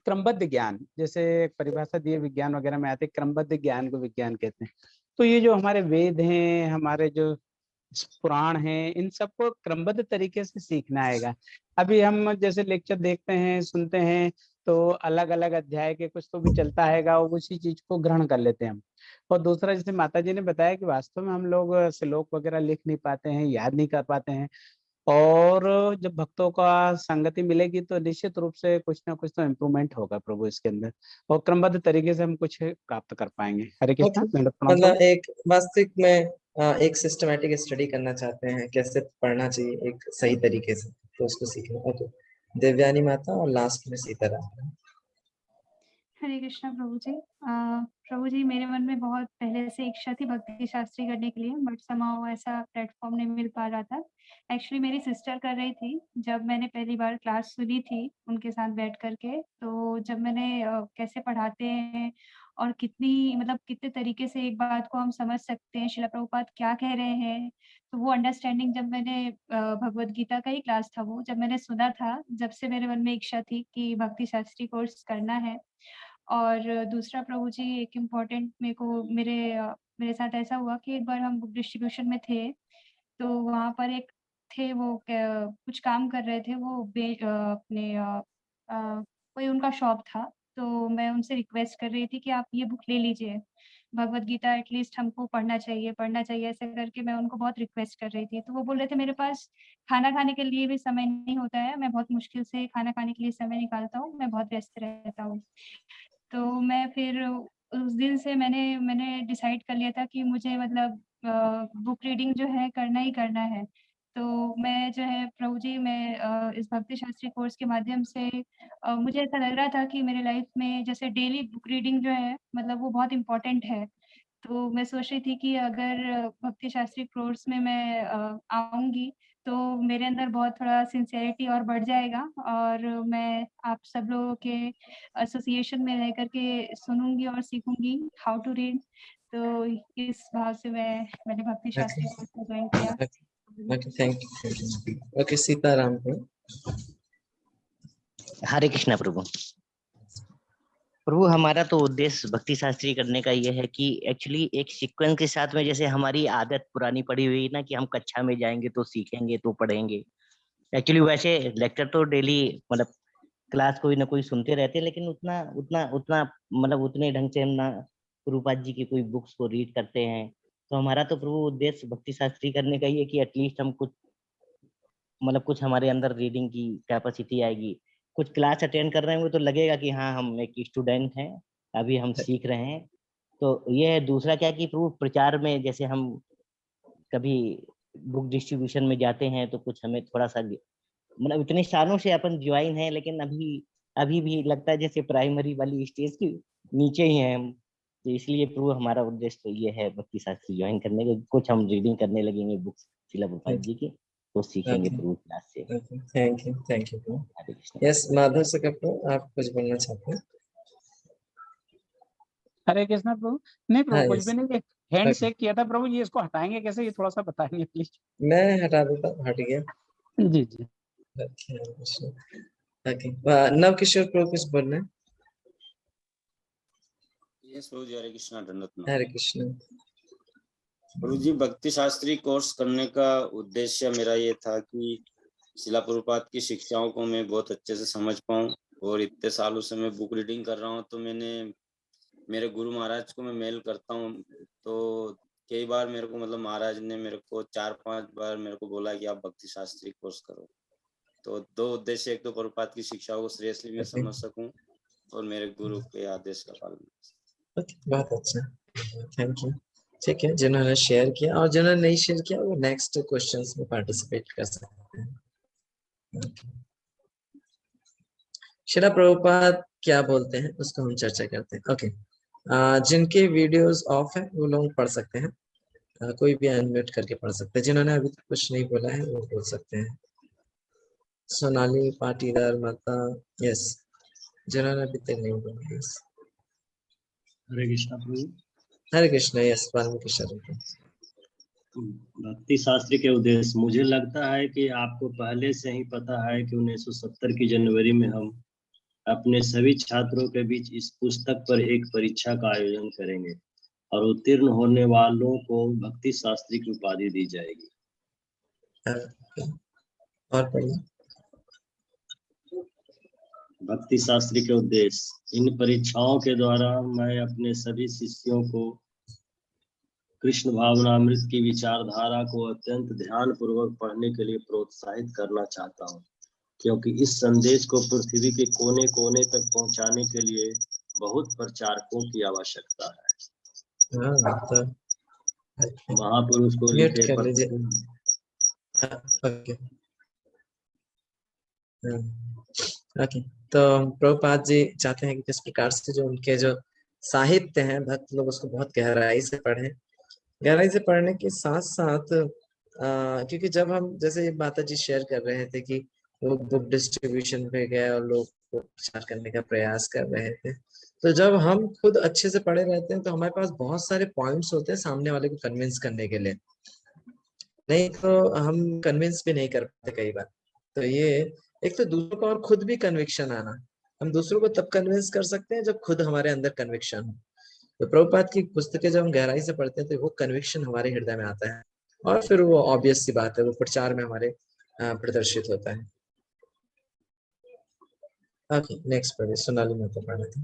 क्रमबद्ध ज्ञान, जैसे परिभाषा दिए विज्ञान वगैरह में आते, क्रमबद्ध ज्ञान को विज्ञान कहते हैं। तो ये जो हमारे वेद हैं, हमारे जो पुराण हैं, इन सबको क्रमबद्ध तरीके से सीखना आएगा। अभी हम जैसे लेक्चर देखते हैं, सुनते हैं, तो अलग अलग अध्याय के कुछ तो भी चलता हैगा, और उसी चीज को ग्रहण कर लेते हैं हम। और दूसरा, जैसे माता जी ने बताया कि वास्तव में हम लोग श्लोक वगैरह लिख नहीं पाते हैं, याद नहीं कर पाते हैं। और जब भक्तों का संगति मिलेगी तो निश्चित रूप से कुछ ना कुछ तो इम्प्रूवमेंट होगा प्रभु इसके अंदर, और क्रमबद्ध तरीके से हम कुछ प्राप्त कर पाएंगे। हरे कृष्णा, दंडवत प्रणाम प्रभु। मतलब एक वास्तविक में एक सिस्टमैटिक स्टडी करना चाहते हैं, कैसे पढ़ना चाहिए एक सही तरीके से, तो उसको सीखना। ओके, देवयानी माता और लास्ट में सीताराम। हरे कृष्णा प्रभु जी। प्रभु जी, मेरे मन में बहुत पहले से इच्छा थी भक्ति शास्त्री करने के लिए, बट समाओ ऐसा प्लेटफॉर्म नहीं मिल पा रहा था। एक्चुअली मेरी सिस्टर कर रही थी, जब मैंने पहली बार क्लास सुनी थी उनके साथ बैठ करके, तो जब मैंने कैसे पढ़ाते हैं और कितनी मतलब कितने तरीके से एक बात को हम समझ सकते हैं, शिला प्रभुपाद क्या कह रहे हैं, तो वो अंडरस्टैंडिंग जब मैंने भगवद गीता का ही क्लास था वो, जब मैंने सुना था, जब से मेरे मन में इच्छा थी कि भक्ति शास्त्री कोर्स करना है। और दूसरा प्रभु जी, एक इम्पोर्टेंट मेरे साथ ऐसा हुआ कि एक बार हम बुक डिस्ट्रीब्यूशन में थे, तो वहाँ पर एक थे, वो कुछ काम कर रहे थे, वो अपने कोई उनका शॉप था, तो मैं उनसे रिक्वेस्ट कर रही थी कि आप ये बुक ले लीजिए, भगवद गीता एटलीस्ट हमको पढ़ना चाहिए, ऐसे करके मैं उनको बहुत रिक्वेस्ट कर रही थी। तो वो बोल रहे थे, मेरे पास खाना खाने के लिए भी समय नहीं होता है, मैं बहुत मुश्किल से खाना खाने के लिए समय निकालता हूँ, मैं बहुत व्यस्त रहता हूँ। तो मैं फिर उस दिन से मैंने डिसाइड कर लिया था कि मुझे मतलब बुक रीडिंग जो है करना ही करना है। तो मैं जो है प्रभु जी, मैं इस भक्ति शास्त्री कोर्स के माध्यम से मुझे ऐसा लग रहा था कि मेरे लाइफ में जैसे डेली बुक रीडिंग जो है मतलब वो बहुत इम्पोर्टेंट है। तो मैं सोच रही थी कि अगर भक्ति शास्त्री कोर्स में मैं आऊँगी, तो मेरे अंदर बहुत थोड़ा सिंसियरिटी और बढ़ जाएगा, और मैं आप सब लोगों के एसोसिएशन में रह करके सुनूंगी और सीखूंगी हाउ टू रीड। तो इस भाव से मैंने भक्ति शास्त्री कोर्स को ज्वाइन किया। Okay, thank you. Okay, Sitaram को। हरे कृष्णा प्रभु। प्रभु, हमारा तो उद्देश्य भक्ति शास्त्री करने का ये है कि एक्चुअली एक सीक्वेंस के साथ में, जैसे हमारी आदत पुरानी पड़ी हुई ना कि हम कक्षा में जाएंगे तो सीखेंगे तो पढ़ेंगे। एक्चुअली वैसे लेक्चर तो डेली मतलब क्लास कोई ना कोई सुनते रहते हैं, लेकिन उतना उतना उतना मतलब उतने ढंग से हम ना गुरुपाद जी की कोई बुक्स को रीड करते हैं। तो हमारा तो प्रभु उद्देश्य भक्ति शास्त्री करने का ये कि एटलीस्ट हम कुछ मतलब कुछ हमारे अंदर रीडिंग की कैपेसिटी आएगी। कुछ क्लास अटेंड कर रहे होंगे तो लगेगा कि हाँ हम एक स्टूडेंट हैं, अभी हम सीख रहे हैं। तो ये है। दूसरा क्या कि प्रभु प्रचार में जैसे हम कभी बुक डिस्ट्रीब्यूशन में जाते हैं तो कुछ हमें थोड़ा सा मतलब इतने सालों से अपन ज्वाइन है, लेकिन अभी भी लगता है जैसे प्राइमरी वाली स्टेज की नीचे ही हैं हम। तो इसलिए प्रभु हमारा उद्देश्य तो ये है भक्ति शास्त्री ज्वाइन करने का। कुछ हम रीडिंग करने लगेंगे बुक्स शिला प्रभुपाद जी की, तो सीखेंगे प्रभु क्लास से। Thank you. यस, माधव से कपूर, आप कुछ बोलना चाहते हैं? हरे कृष्णा प्रभु। नहीं प्रभु, हाँ, कुछ यस। भी नहीं, हैंड शेक किया था प्रभु जी, इसको हटाएंगे कैसे, ये थोड़ा सा बताएंगे प्लीज। मैं हटा देता हूँ, हट गया। जी जी। ओके, नव किशोर प्रभु कुछ बोलना है? यस प्रभु जी, हरे कृष्णा, दंडवत प्रणाम। हरे कृष्णा प्रभु जी, भक्ति शास्त्री कोर्स करने का उद्देश्य मेरा ये था कि शिला प्रभुपाद की शिक्षाओं को मैं बहुत अच्छे से समझ पाऊं। और इतने सालों से मैं बुक रीडिंग कर रहा हूं, तो मैंने मेरे गुरु महाराज को मैं मेल करता हूं, तो कई बार मेरे को मतलब महाराज ने मेरे को 4-5 बार मेरे को बोला कि आप भक्ति शास्त्री कोर्स करो। तो दो उद्देश्य, एक तो प्रभुपाद की शिक्षाओं को सीरियसली मैं समझ सकूं और मेरे गुरु के आदेश का पालन। बहुत अच्छा, थैंक यू। ठीक है, जिन्होंने शेयर किया और जिन्होंने नहीं शेयर किया वो नेक्स्ट क्वेश्चंस में पार्टिसिपेट कर सकते हैं। श्रील प्रभुपाद क्या बोलते हैं उसको हम चर्चा करते हैं। ओके, जिनके वीडियोस ऑफ है वो लोग पढ़ सकते हैं, कोई भी अनम्यूट करके पढ़ सकते हैं। जिन्होंने अभी तक कुछ नहीं बोला है वो बोल सकते हैं। सोनाली पाटीदार माता, यस, जिन्होंने अभी तक नहीं बोला, यस। हरे कृष्णा प्रभु। हरे कृष्ण, यस, वाल्मीकि शरण। भक्ति शास्त्र के उद्देश्य, मुझे लगता है कि आपको पहले से ही पता है कि 1970 की जनवरी में हम अपने सभी छात्रों के बीच इस पुस्तक पर एक परीक्षा का आयोजन करेंगे और उत्तीर्ण होने वालों को भक्ति शास्त्री की उपाधि दी जाएगी। और पढ़िए। भक्ति शास्त्री के उद्देश्य, इन परीक्षाओं के द्वारा मैं अपने सभी शिष्यों को कृष्ण भावनामृत की विचारधारा को अत्यंत ध्यान पूर्वक पढ़ने के लिए प्रोत्साहित करना चाहता हूँ, क्योंकि इस संदेश को पृथ्वी के कोने कोने तक पहुंचाने के लिए बहुत प्रचारकों की आवश्यकता है। महापुरुष को लिखे पत्र। ओके, तो प्रभुपाद जी चाहते हैं कि किस प्रकार से जो उनके जो साहित्य हैं भक्त लोग उसको बहुत गहराई से पढ़ें। गहराई से पढ़ने के साथ साथ क्योंकि जब हम जैसे माता जी शेयर कर रहे थे कि वो बुक डिस्ट्रीब्यूशन पे गए और लोग को प्रचार करने का प्रयास कर रहे थे, तो जब हम खुद अच्छे से पढ़े रहते हैं तो हमारे पास बहुत सारे पॉइंट्स होते हैं सामने वाले को कन्विंस करने के लिए, नहीं तो हम कन्विंस भी नहीं कर पाते कई बार। तो ये एक तो दूसरों का और खुद भी कन्विक्शन आना, हम दूसरों को तब कन्विंस कर सकते हैं जब खुद हमारे अंदर कन्विक्शन हो। तो प्रभुपाद की पुस्तकें जब हम गहराई से पढ़ते हैं तो वो कन्विक्शन हमारे हृदय में आता है और फिर वो ऑब्वियस सी बात है वो प्रचार में हमारे प्रदर्शित होता है। ओके, नेक्स्ट पढ़िए। सोनाली माता पढ़ रहे थे।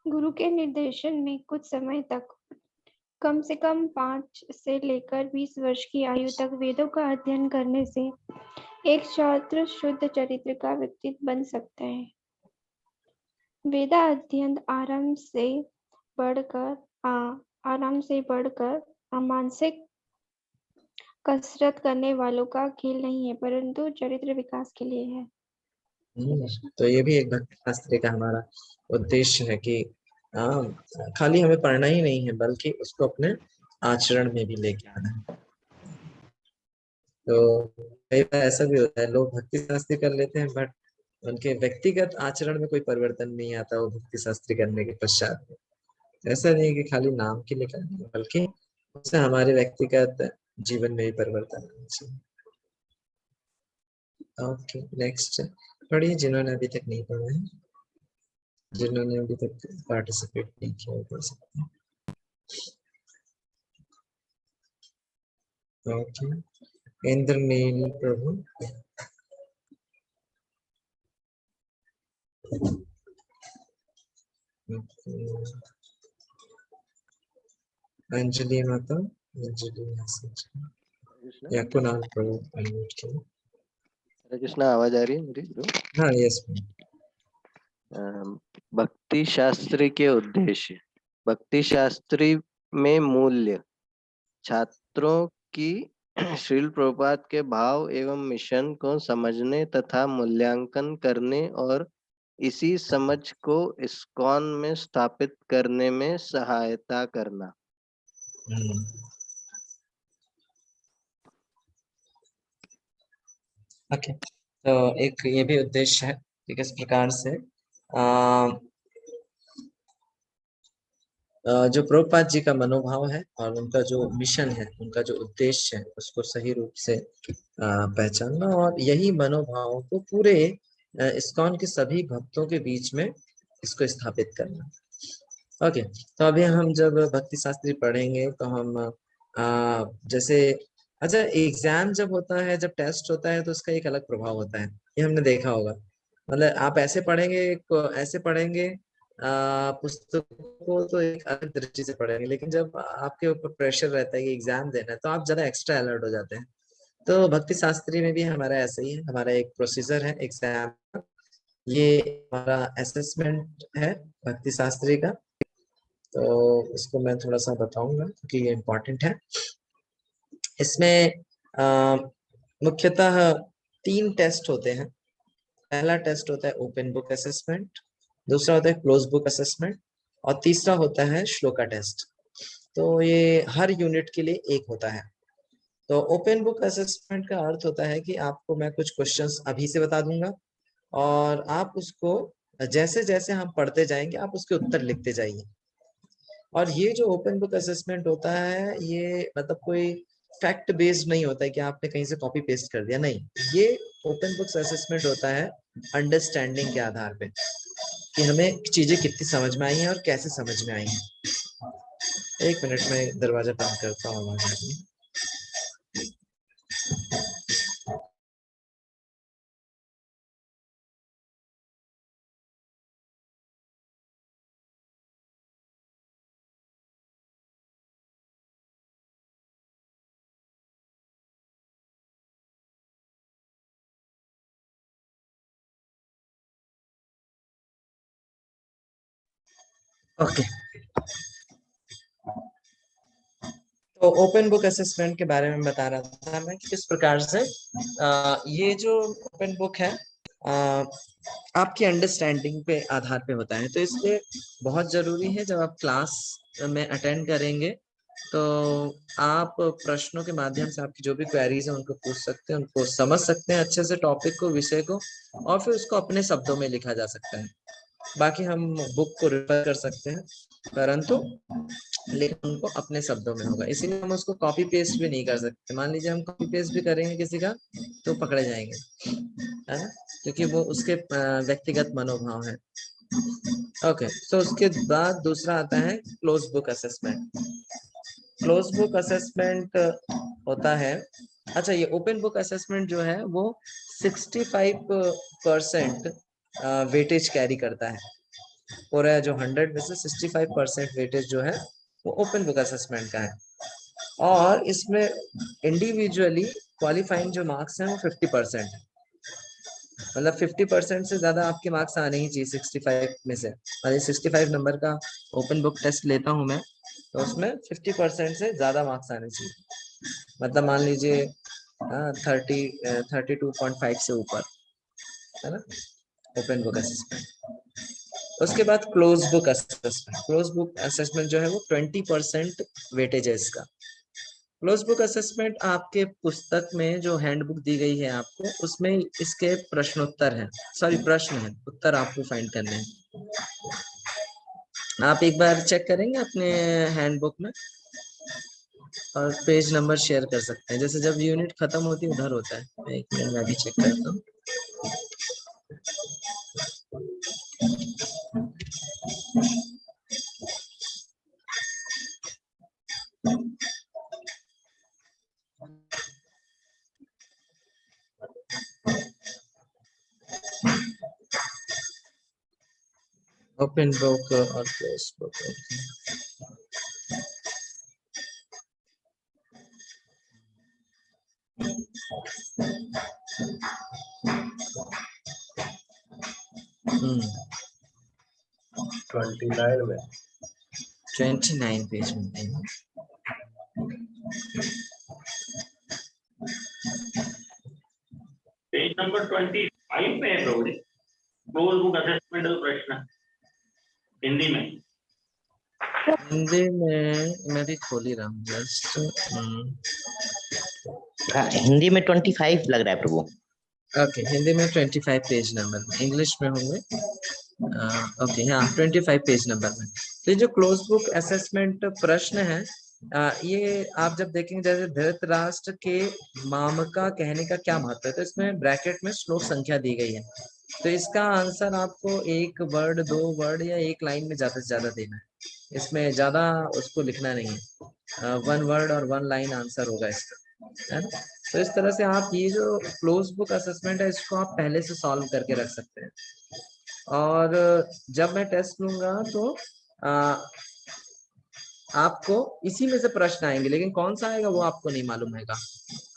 गुरु के निर्देशन में कुछ समय तक कम से कम 5 से लेकर 20 वर्ष की आयु तक वेदों का अध्ययन करने से एक छात्र शुद्ध चरित्र का व्यक्ति बन सकता है। वेदा अध्ययन आराम से बढ़कर मानसिक कसरत करने वालों का खेल नहीं है, परंतु चरित्र विकास के लिए है। तो ये भी एक भक्ति शास्त्री का हमारा उद्देश्य है कि खाली हमें पढ़ना ही नहीं है बल्कि उसको अपने आचरण में भी लेके आना है। तो कई बार ऐसा भी होता है लोग भक्ति शास्त्री कर लेते हैं बट उनके व्यक्तिगत आचरण में कोई परिवर्तन नहीं आता वो भक्ति शास्त्री करने के पश्चात। ऐसा नहीं कि खाली नाम के लिए करना है बल्कि उससे हमारे व्यक्तिगत जीवन में भी परिवर्तन आना चाहिए। ओके, नेक्स्ट पढ़िए जिन्होंने अभी तक नहीं पढ़ा है, जिन्होंने अभी तक पार्टिसिपेट नहीं किया पढ़ सकते हैं। ओके, इंद्रनील प्रभु। अंजलि माता, अंजलि या कुणाल प्रभु अनम्यूट किया। हरे कृष्णा, आवाज आ रही है मेरी? हाँ, यस। भक्ति शास्त्री के उद्देश्य। भक्ति शास्त्री में मूल्य छात्रों की श्रील प्रभुपाद के भाव एवं मिशन को समझने तथा मूल्यांकन करने और इसी समझ को इस्कॉन में स्थापित करने में सहायता करना। ओके, तो एक ये भी उद्देश्य है कि किस प्रकार से जो प्रभुपाद जी का मनोभाव है और उनका जो मिशन है, उनका जो उद्देश्य है उसको सही रूप से पहचानना और यही मनोभाव को पूरे इस्कॉन के सभी भक्तों के बीच में इसको स्थापित करना। ओके, तो अभी हम जब भक्ति शास्त्री पढ़ेंगे तो हम जैसे अच्छा एग्जाम जब होता है, जब टेस्ट होता है तो उसका एक अलग प्रभाव होता है, ये हमने देखा होगा। मतलब आप ऐसे पढ़ेंगे पुस्तकों को तो एक अलग दृष्टि से पढ़ेंगे, लेकिन जब आपके ऊपर प्रेशर रहता है कि एग्जाम देना है तो आप ज्यादा एक्स्ट्रा अलर्ट हो जाते हैं। तो भक्ति शास्त्री में भी हमारा ऐसा ही है, हमारा एक प्रोसीजर है एग्जाम, ये हमारा असेसमेंट है भक्ति शास्त्री का। तो इसको मैं थोड़ा सा बताऊंगा क्योंकि ये इम्पोर्टेंट है। इसमें मुख्यतः 3 टेस्ट होते हैं। पहला टेस्ट होता है ओपन बुक असेसमेंट, दूसरा होता है क्लोज बुक असेसमेंट, और तीसरा होता है श्लोका टेस्ट। तो ये हर यूनिट के लिए एक होता है। तो ओपन बुक असेसमेंट का अर्थ होता है कि आपको मैं कुछ क्वेश्चंस अभी से बता दूंगा और आप उसको जैसे जैसे हम पढ़ते जाएंगे आप उसके उत्तर लिखते जाइए। और ये जो ओपन बुक असेसमेंट होता है ये मतलब कोई फैक्ट बेस्ड नहीं होता है कि आपने कहीं से कॉपी पेस्ट कर दिया, नहीं, ये ओपन बुक असेसमेंट होता है अंडरस्टैंडिंग के आधार पे कि हमें चीजें कितनी समझ में आई हैं और कैसे समझ में आई हैं। 1 मिनट में दरवाजा बंद करता हूँ। आवाज आ रही है। ओके, तो ओपन बुक असेसमेंट के बारे में बता रहा था मैं कि किस प्रकार से ये जो ओपन बुक है आपकी अंडरस्टैंडिंग पे आधार पे होता है। तो इसलिए बहुत जरूरी है जब आप क्लास में अटेंड करेंगे तो आप प्रश्नों के माध्यम से आपकी जो भी क्वेरीज है उनको पूछ सकते हैं, उनको समझ सकते हैं अच्छे से टॉपिक को, विषय को, और फिर उसको अपने शब्दों में लिखा जा सकता है। बाकी हम बुक को रेफर कर सकते हैं परंतु लेकिन उनको अपने शब्दों में होगा, इसीलिए हम उसको कॉपी पेस्ट भी नहीं कर सकते। मान लीजिए हम कॉपी पेस्ट भी करेंगे किसी का तो पकड़े जाएंगे, है ना, क्योंकि वो उसके व्यक्तिगत मनोभाव है। ओके, तो उसके बाद दूसरा आता है close book assessment. Close book assessment होता है, अच्छा ये ओपन बुक असेसमेंट जो है वो 65% वेटेज कैरी करता है। पूरा जो 100 में से 65% वेटेज जो है वो ओपन बुक असेसमेंट का है। और इसमें इंडिविजुअली क्वालिफाइंग जो मार्क्स हैं वो 50% है, मतलब 50% से ज्यादा आपके मार्क्स आने ही चाहिए 65 में से। और 65 नंबर का ओपन बुक टेस्ट लेता हूं मैं तो उसमें 50% से ज्यादा मार्क्स आने चाहिए, मतलब मान लीजिए 32.5 से ऊपर, है ना, ओपन बुक असेसमेंट। उसके बाद close book assessment. Close book assessment जो है वो 20% वेटेज है इसका। क्लोज बुक असेसमेंट आपके पुस्तक में जो हैंडबुक दी गई है आपको उसमें इसके प्रश्नोत्तर हैं, सॉरी प्रश्न हैं, उत्तर आपको फाइंड करने हैं। आप एक बार चेक करेंगे अपने हैंडबुक में और पेज नंबर शेयर कर सकते हैं, जैसे जब यूनिट खत्म होती है उधर होता है। 1 मिनट में अभी चेक करता हूँ। ओपन बुक और क्लोज बुक। हम्म 29 पेज में पेज नंबर 25 पे है प्रभु जी, क्लोज बुक असेसमेंट प्रश्न हिंदी में। हिंदी में मैं भी खोल ही रहा हूँ जस्ट। हिंदी में 25 लग रहा है प्रभु। ओके, हिंदी में 25 पेज नंबर, इंग्लिश में होंगे ओके हाँ 25 पेज नंबर में। तो ये जो क्लोज बुक असेसमेंट प्रश्न है ये आप जब देखेंगे जैसे धृतराष्ट्र के मामका कहने का क्या महत्व है, तो इसमें ब्रैकेट में श्लोक संख्या दी गई है। तो इसका आंसर आपको 1 वर्ड 2 वर्ड या 1 लाइन में ज्यादा से ज्यादा देना है, इसमें ज्यादा उसको लिखना नहीं है। 1 वर्ड और 1 लाइन आंसर होगा इसका, है ना। तो इस तरह से आप ये जो क्लोज बुक असेसमेंट है इसको आप पहले से सॉल्व करके रख सकते हैं। और जब मैं टेस्ट लूंगा तो आपको इसी में से प्रश्न आएंगे, लेकिन कौन सा आएगा वो आपको नहीं मालूम होगा।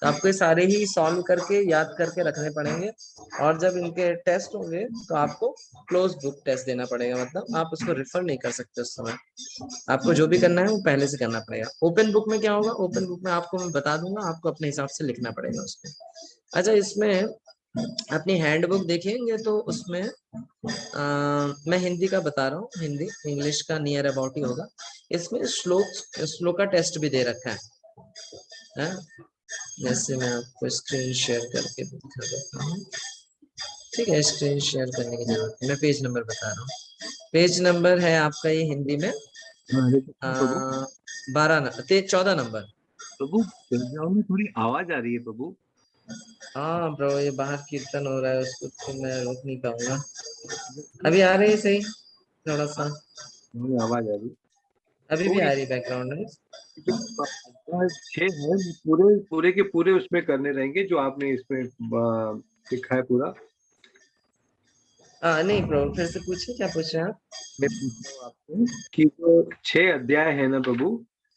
तो आपको ये सारे ही सॉल्व करके याद करके रखने पड़ेंगे, और जब इनके टेस्ट होंगे तो आपको क्लोज बुक टेस्ट देना पड़ेगा, मतलब आप उसको रेफर नहीं कर सकते उस समय। आपको जो भी करना है वो पहले से करना पड़ेगा। ओपन बुक में क्या होगा, ओपन बुक में आपको मैं बता दूंगा, आपको अपने हिसाब से लिखना पड़ेगा उसमें। अच्छा, इसमें अपनी हैंडबुक देखेंगे तो उसमें मैं हिंदी का बता रहा हूँ, हिंदी इंग्लिश का नियर अबाउट ही होगा। इसमें श्लोक का टेस्ट भी दे रखा है? जैसे मैं आपको स्क्रीन शेयर करके दिखा देता हूँ। ठीक है, स्क्रीन शेयर करने की जरूरत नहीं, मैं पेज नंबर बता रहा हूँ। पेज नंबर है आपका ये हिंदी में 14 नंबर। प्रभु बैकग्राउंड में थोड़ी आवाज आ रही है प्रभु। हाँ ब्रो, ये बाहर कीर्तन हो रहा है, उसको तो मैं रोक नहीं पाऊंगा। अभी आ रही है सही? थोड़ा सा आवाज आ रही, अभी भी आ रही बैकग्राउंड में। 6 है, पूरे पूरे के पूरे उसमें करने रहेंगे जो आपने इसमें लिखा है पूरा। नहीं प्रभु, फिर से पूछिए, क्या पूछ रहे हैं आप? मैं पूछ रहा हूँ आपसे कि जो 6 अध्याय है ना प्रभु,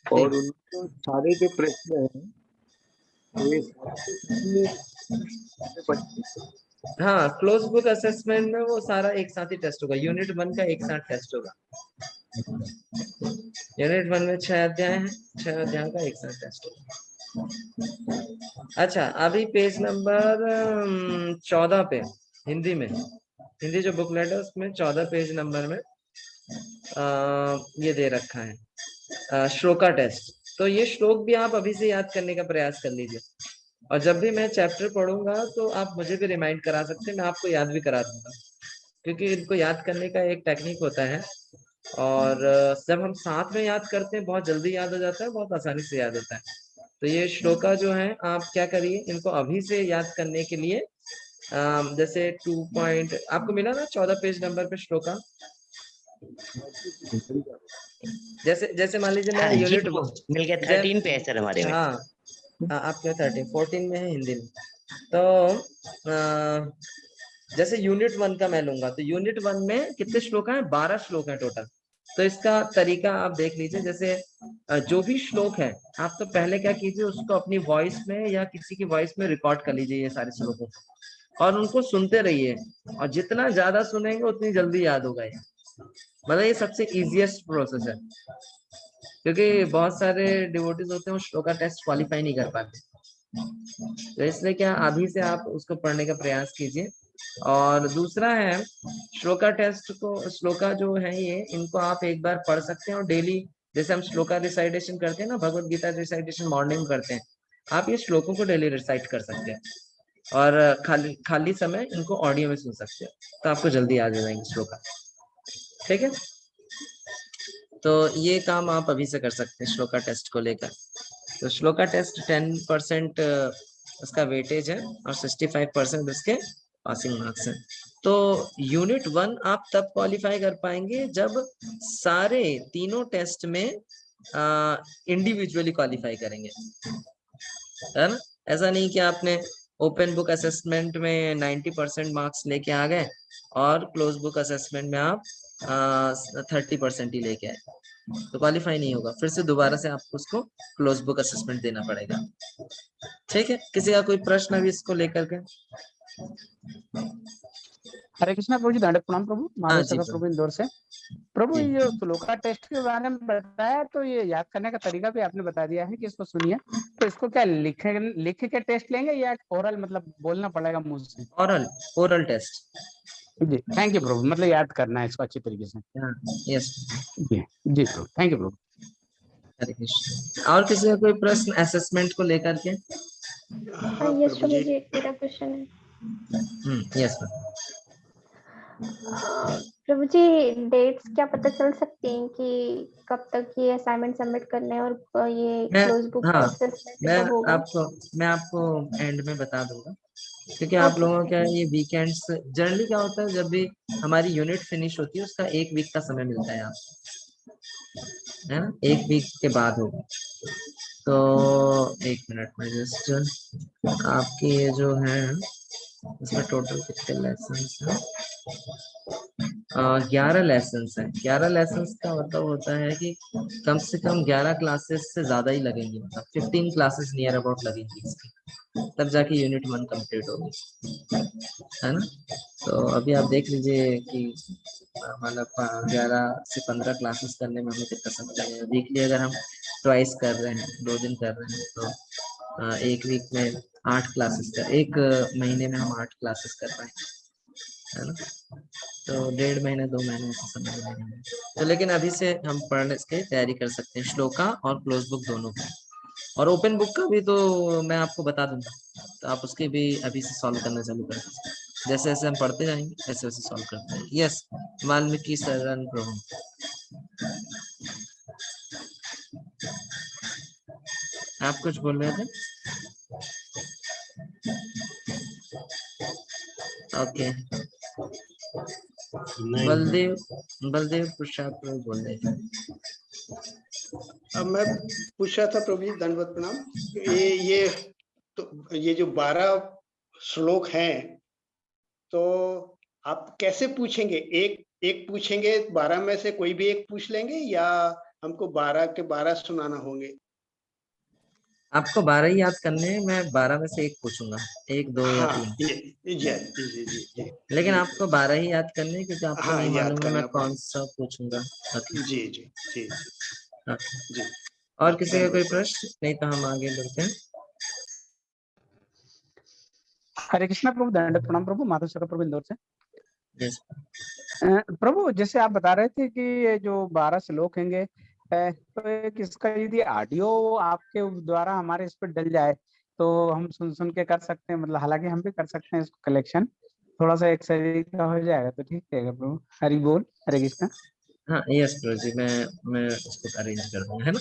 और उनको सारे जो प्रश्न है तो ये हाँ, क्लोज बुक असेसमेंट में वो सारा एक साथ ही टेस्ट होगा। यूनिट 1 का एक साथ टेस्ट होगा। यूनिट 1 में 6 अध्याय हैं, 6 अध्याय का एक साथ टेस्ट होगा। अच्छा, अभी पेज नंबर 14 पे हिंदी में, हिंदी जो बुकलेट है उसमें 14 पेज नंबर में ये दे रखा है श्लोका टेस्ट। तो ये श्लोक भी आप अभी से याद करने का प्रयास कर लीजिए, और जब भी मैं चैप्टर पढ़ूंगा तो आप मुझे भी रिमाइंड करा सकते हैं, मैं आपको याद भी करा दूंगा, क्योंकि इनको याद करने का एक टेक्निक होता है। और जब हम साथ में याद करते हैं बहुत जल्दी याद हो जाता है, बहुत आसानी से याद होता है। तो ये श्लोका जो है, आप क्या करिए, इनको अभी से याद करने के लिए जैसे 2 पॉइंट आपको मिला ना 14 पेज नंबर पे श्लोका। जैसे मान लीजिए मैं यूनिट मिल गया 13 पे है सर हमारे में। हाँ, आपके 14 में है हिंदी में। तो जैसे यूनिट 1 का मैं लूंगा, तो यूनिट 1 में कितने श्लोक हैं? 12 श्लोक हैं टोटल। तो इसका तरीका आप देख लीजिए, जैसे जो भी श्लोक है आप तो पहले क्या कीजिए, उसको अपनी वॉइस में या किसी की वॉइस में रिकॉर्ड कर लीजिए ये सारे श्लोकों को, और उनको सुनते रहिए, और जितना ज्यादा सुनेंगे उतनी जल्दी याद होगा ये। मतलब ये सबसे इजीएस्ट प्रोसेस है, क्योंकि बहुत सारे डिवोटीज होते हैं वो श्लोका टेस्ट क्वालिफाई नहीं कर पाते। तो इसलिए क्या, अभी से आप उसको पढ़ने का प्रयास कीजिए। और दूसरा है, श्लोका टेस्ट को, श्लोका जो है ये, इनको आप एक बार पढ़ सकते हैं, और डेली जैसे हम श्लोका रिसाइटेशन करते हैं ना, भगवत गीता रिसाइटेशन मॉर्निंग करते हैं, आप ये श्लोकों को डेली रिसाइट कर सकते हैं, और खाली समय इनको ऑडियो में सुन सकते हैं, तो आपको जल्दी याद हो जाएंगे श्लोका। ठीक है, तो ये काम आप अभी से कर सकते हैं श्लोका टेस्ट को लेकर। तो श्लोका टेस्ट 10% उसका वेटेज है, और 65% उसके पासिंग मार्क्स हैं। तो यूनिट 1 आप तब क्वालिफाई कर पाएंगे जब सारे तीनों टेस्ट में इंडिविजुअली क्वालिफाई करेंगे, है ना। ऐसा नहीं कि आपने ओपन बुक असेसमेंट में 90% मार्क्स लेके आ गए और क्लोज बुक असेसमेंट में आप 30% ही लेके आए, तो क्वालिफाई नहीं होगा। फिर से दोबारा से आपको उसको क्लोज बुक असेसमेंट देना पड़ेगा। ठीक है, किसी का कोई प्रश्न अभी इसको लेकर के? हरे कृष्णा प्रभु जी, दंडवत प्रणाम प्रभु। माधव जी, सेवा प्रभु इंदौर से। प्रभु ये जो श्लोका टेस्ट के बारे में बताया, तो ये याद करने का तरीका भी आपने बता दिया है कि इसको सुनिए, तो इसको क्या लिख के टेस्ट लेंगे या ओरल, मतलब बोलना पड़ेगा मुंह से? Oral test. जी, थैंक यू प्रभु, मतलब याद करना है इसको अच्छी तरीके से। यस जी जी प्रभु, थैंक यू प्रभु। हरे कृष्ण। और किसी का कोई प्रश्न असेसमेंट को लेकर के? यस प्रभु जी, मेरा क्वेश्चन है। यस प्रभु जी, डेट्स क्या पता चल सकती हैं कि कब तक ये असाइनमेंट सबमिट करने और ये क्लोज बुक असेसमेंट कब होगा? मैं आपको एंड में बता दूंगा, क्योंकि आप लोगों का ये वीकेंड्स जनरली क्या होता है, जब भी हमारी यूनिट फिनिश होती है उसका 1 वीक का समय मिलता है, है ना, 1 वीक के बाद होगा। तो 1 मिनट में जस्ट आपकी ये जो है इसमें टोटल कितने लेसन्स हैं? 11 लेसन्स हैं। 11 लेसन्स का मतलब होता है कि कम से कम 11 क्लासेस से ज्यादा ही लगेंगी, मतलब 15 क्लासेस नियर अबाउट लगेंगी इसकी, तब जाके यूनिट 1 कंप्लीट होगी, है ना। तो अभी आप देख लीजिए कि मतलब 11 से 15 क्लासेस करने में हमें कितना समय लगेगा। वीकली अगर हम ट्वाइस कर रहे हैं, 2 दिन कर रहे हैं, तो एक वीक में 8 क्लासेस कर, एक महीने में हम 8 क्लासेस कर पाएंगे, है ना। तो 1.5 महीने 2 महीने ऐसा समय लगेगा हमें। तो लेकिन अभी से हम पढ़ने की तैयारी कर सकते हैं, श्लोका और क्लोज बुक दोनों का। और ओपन बुक का भी तो मैं आपको बता दूंगा, तो आप उसके भी अभी से सॉल्व करना चालू कर दीजिए। जैसे जैसे हम पढ़ते जाएंगे वैसे वैसे सॉल्व करते हैं। यस, वाल्मीकि शरण प्रभु, आप कुछ बोल रहे थे? ओके, नहीं बलदेव, बलदेव प्रसाद प्रभु बोल रहे थे। अब मैं पूछ रहा था प्रभु जी, दंडवत प्रणाम। ये जो 12 श्लोक हैं, तो आप कैसे पूछेंगे? एक एक पूछेंगे, 12 में से कोई भी एक पूछ लेंगे, या हमको 12 के 12 सुनाना होंगे? आपको 12 ही याद करने हैं, मैं 12 में से एक पूछूंगा, 1 2 या हाँ, 3। जी जी जी जी लेकिन जी आपको 12 ही याद करने हैं, क्योंकि आपको हाँ, नहीं याद मालूम है मैं करना कौन पड़ेगा। सा पूछूंगा। ओके, जी जी जी ओके। जी, और किसी का कोई दंडवत। प्रश्न? नहीं तो हम आगे बढ़ते हैं। हरे कृष्णा प्रभु, दंड प्रणाम प्रभु, माधव शंकर प्रभु इंदौर से। यस प्रभु, जैसे आप बता रहे थे कि ये जो 12 श्लोक होंगे, तो एक इसका यदि ऑडियो आपके द्वारा हमारे इस पर डल जाए तो हम सुन सुन के कर सकते हैं, मतलब हालांकि हम भी कर सकते हैं इसको कलेक्शन, थोड़ा सा एक शरीर का हो जाएगा तो ठीक रहेगा प्रभु। हरि बोल, हरे कृष्णा। हाँ, यस प्रभु जी, मैं उसको अरेंज कर दूंगा, है ना।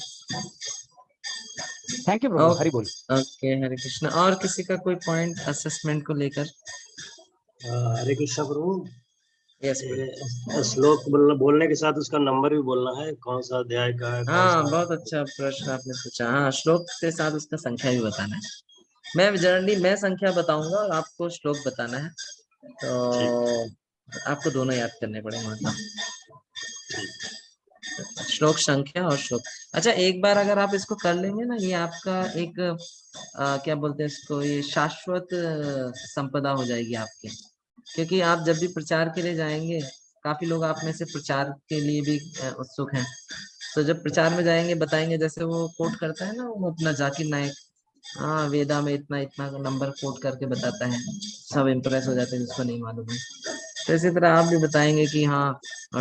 थैंक यू प्रभु, हरि बोल। ओके, हरे कृष्णा। और किसी का कोई पॉइंट असेसमेंट को लेकर? हरे कृष्णा प्रभु। यस ये श्लोक बोलने के साथ उसका नंबर भी बोलना है, कौन सा अध्याय का है, कौन हाँ, सा। बहुत अच्छा प्रश्न आपने पूछा। हाँ, श्लोक के साथ उसका संख्या भी बताना है। मैं जनरली मैं संख्या बताऊंगा और आपको श्लोक बताना है, तो आपको दोनों याद करने पड़ेंगे, मतलब श्लोक संख्या और श्लोक। अच्छा, एक बार अगर आप इसको कर लेंगे ना, ये आपका एक क्या बोलते हैं इसको, ये शाश्वत संपदा हो जाएगी आपकी। क्योंकि आप जब भी प्रचार के लिए जाएंगे, काफी लोग आप में से प्रचार के लिए भी उत्सुक हैं, तो जब प्रचार में जाएंगे बताएंगे, जैसे वो कोट करता है ना, वो अपना जाकिर नायक, हाँ वेदा में इतना इतना नंबर कोट करके बताता है, सब इम्प्रेस हो जाते हैं जिसको नहीं मालूम है। तो इसी तरह आप भी बताएंगे कि हाँ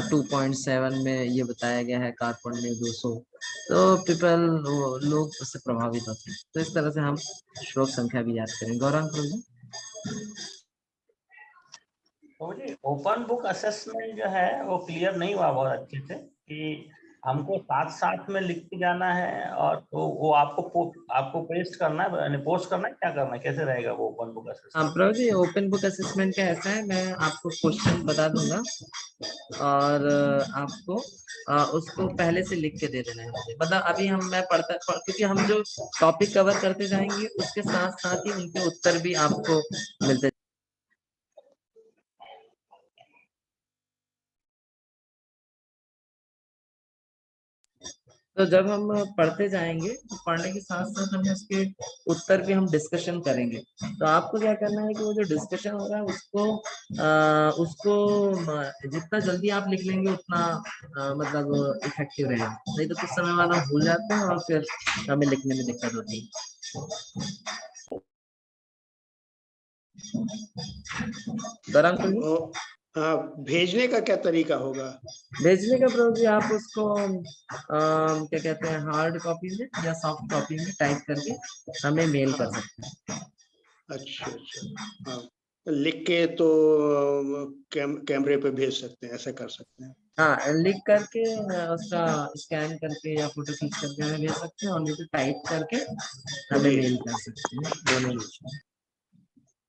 2.7 में ये बताया गया है, कार्बन में 200, तो पीपल, लोग उससे प्रभावित होते हैं। तो इस तरह से हम श्लोक संख्या भी याद करें। गौरव प्रभु जी। तो जी ओपन बुक असेसमेंट जो है वो क्लियर नहीं हुआ बहुत अच्छे से, कि हमको साथ साथ में लिखते जाना है, और तो वो आपको पेस्ट करना है, यानी पोस्ट करना है, क्या करना है, कैसे रहेगा वो ओपन बुक हाँ असेसमेंट? प्रभु जी, ओपन बुक असेसमेंट का ऐसा है, मैं आपको क्वेश्चन बता दूंगा और आपको उसको पहले से लिख के दे देना है मुझे। मतलब अभी मैं क्योंकि हम जो टॉपिक कवर करते जाएंगे उसके साथ साथ ही उनके उत्तर भी आपको मिलते। तो जब हम पढ़ते जाएंगे तो पढ़ने के साथ साथ हम उसके उत्तर पे हम डिस्कशन करेंगे। तो आपको क्या करना है कि वो जो डिस्कशन हो रहा है उसको जितना जल्दी आप लिख लेंगे उतना मतलब इफेक्टिव रहेगा। नहीं तो कुछ समय वाला भूल जाते हैं और फिर हमें लिखने में दिक्कत होती है। हाँ, भेजने का क्या तरीका होगा? भेजने का प्रभु जी, आप उसको क्या कहते हैं, हार्ड कॉपी में या सॉफ्ट कॉपी में टाइप करके हमें मेल कर सकते हैं। अच्छा अच्छा, हाँ, लिख के तो कैमरे पे भेज सकते हैं, ऐसा कर सकते हैं। हाँ, लिख करके उसका स्कैन करके या फोटो खींच करके हमें भेज सकते हैं, और नहीं तो टाइप करके हमें मेल कर सकते हैं, दोनों ऑप्शन।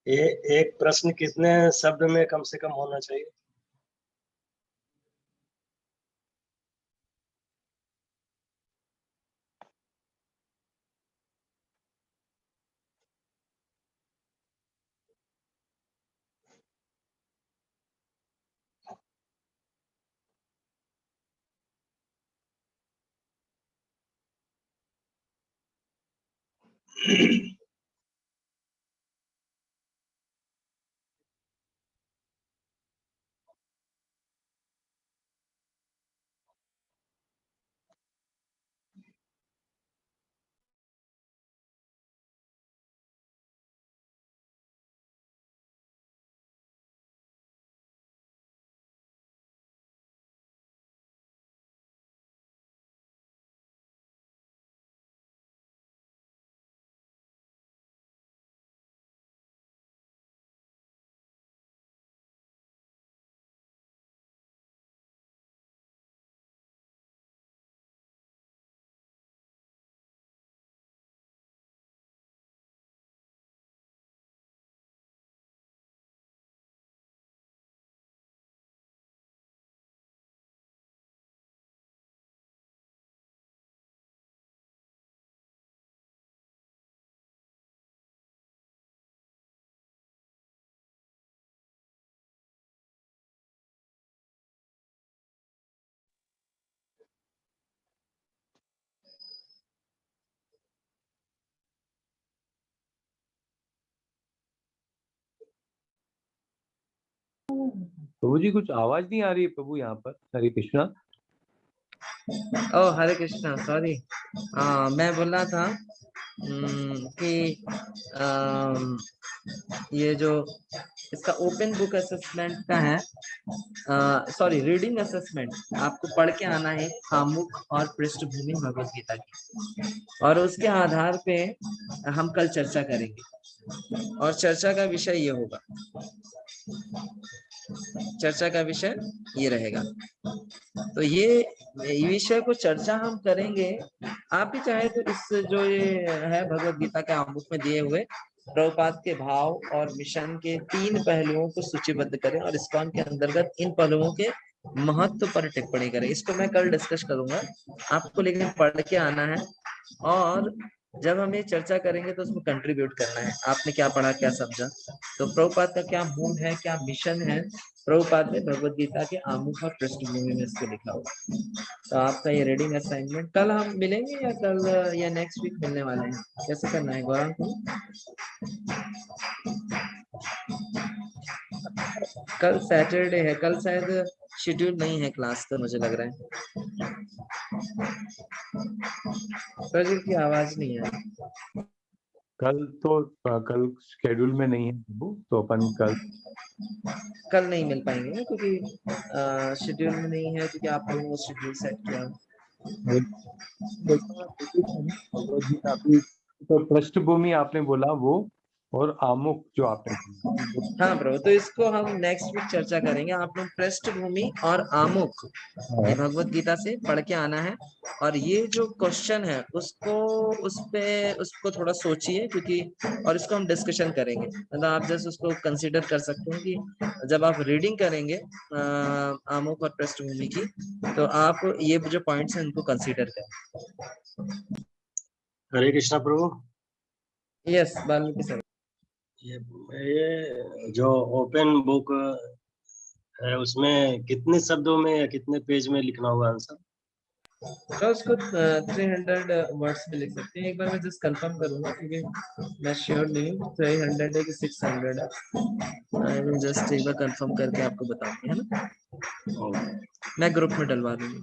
एक प्रश्न कितने शब्द में कम से कम होना चाहिए? प्रभु जी कुछ आवाज नहीं आ रही है प्रभु यहाँ पर। हरे कृष्णा। ओ हरे कृष्णा, सॉरी। मैं बोल रहा था कि ये जो इसका ओपन बुक असेसमेंट का है, सॉरी रीडिंग असेसमेंट, आपको पढ़ के आना है आमुख और पृष्ठभूमि भगवत गीता की, और उसके आधार पे हम कल चर्चा करेंगे। और चर्चा का विषय ये होगा, चर्चा का विषय ये रहेगा। तो ये विषय को चर्चा हम करेंगे। आप भी चाहे तो इस जो ये है भगवत गीता के आमुख में दिए हुए प्रभुपाद के भाव और मिशन के 3 पहलुओं को सूचीबद्ध करें और इस्कॉन के अंतर्गत इन पहलुओं के महत्व पर टिप्पणी करें। इसको मैं कल डिस्कस करूंगा, आपको लेकिन पढ़ के आना है, और जब हम ये चर्चा करेंगे तो उसमें कंट्रीब्यूट करना है, आपने क्या पढ़ा, क्या समझा। तो प्रभुपाद का क्या मूल है, क्या मिशन है, प्रभुपाद ने भगवत गीता के आमुख और पृष्ठभूमि में इसको लिखा हुआ। तो आपका ये रीडिंग असाइनमेंट कल हम मिलेंगे या कल या नेक्स्ट वीक मिलने वाले हैं, कैसे करना है गौरव को? कल सैटरडे है, कल शायद शेड्यूल नहीं है क्लास का, मुझे लग रहा है। प्रदीप की आवाज नहीं है। कल शेड्यूल में नहीं है प्रभु, तो अपन कल नहीं मिल पाएंगे ना, क्योंकि शेड्यूल में नहीं है, क्योंकि आप लोगों ने शेड्यूल सेट किया। तो पृष्ठभूमि आपने बोला वो, और आमुख जो आपने, हाँ प्रभु, तो इसको हम नेक्स्ट वीक चर्चा करेंगे। आप लोग पृष्ठभूमि और आमुख ये भगवत गीता से पढ़ के आना है, और ये जो क्वेश्चन है उसको थोड़ा सोचिए, क्योंकि और इसको हम डिस्कशन करेंगे। मतलब आप जैसे उसको कंसीडर कर सकते हैं कि जब आप रीडिंग करेंगे आमुख और पृष्ठभूमि की, तो आप ये जो पॉइंट्स हैं उनको कंसीडर करें। हरे कृष्णा प्रभु। Yes Valmiki sir. ये जो ओपन बुक है उसमें कितने शब्दों में या कितने पेज में लिखना होगा आंसर? तो उसको 300 वर्ड्स में लिख सकते हैं। एक बार मैं जस्ट कंफर्म करूंगा, क्योंकि मैं श्योर नहीं हूँ 300 है कि 600 है। आई विल जस्ट एक बार कंफर्म करके आपको बताऊंगी, है ना। मैं ग्रुप में डलवा दूंगा।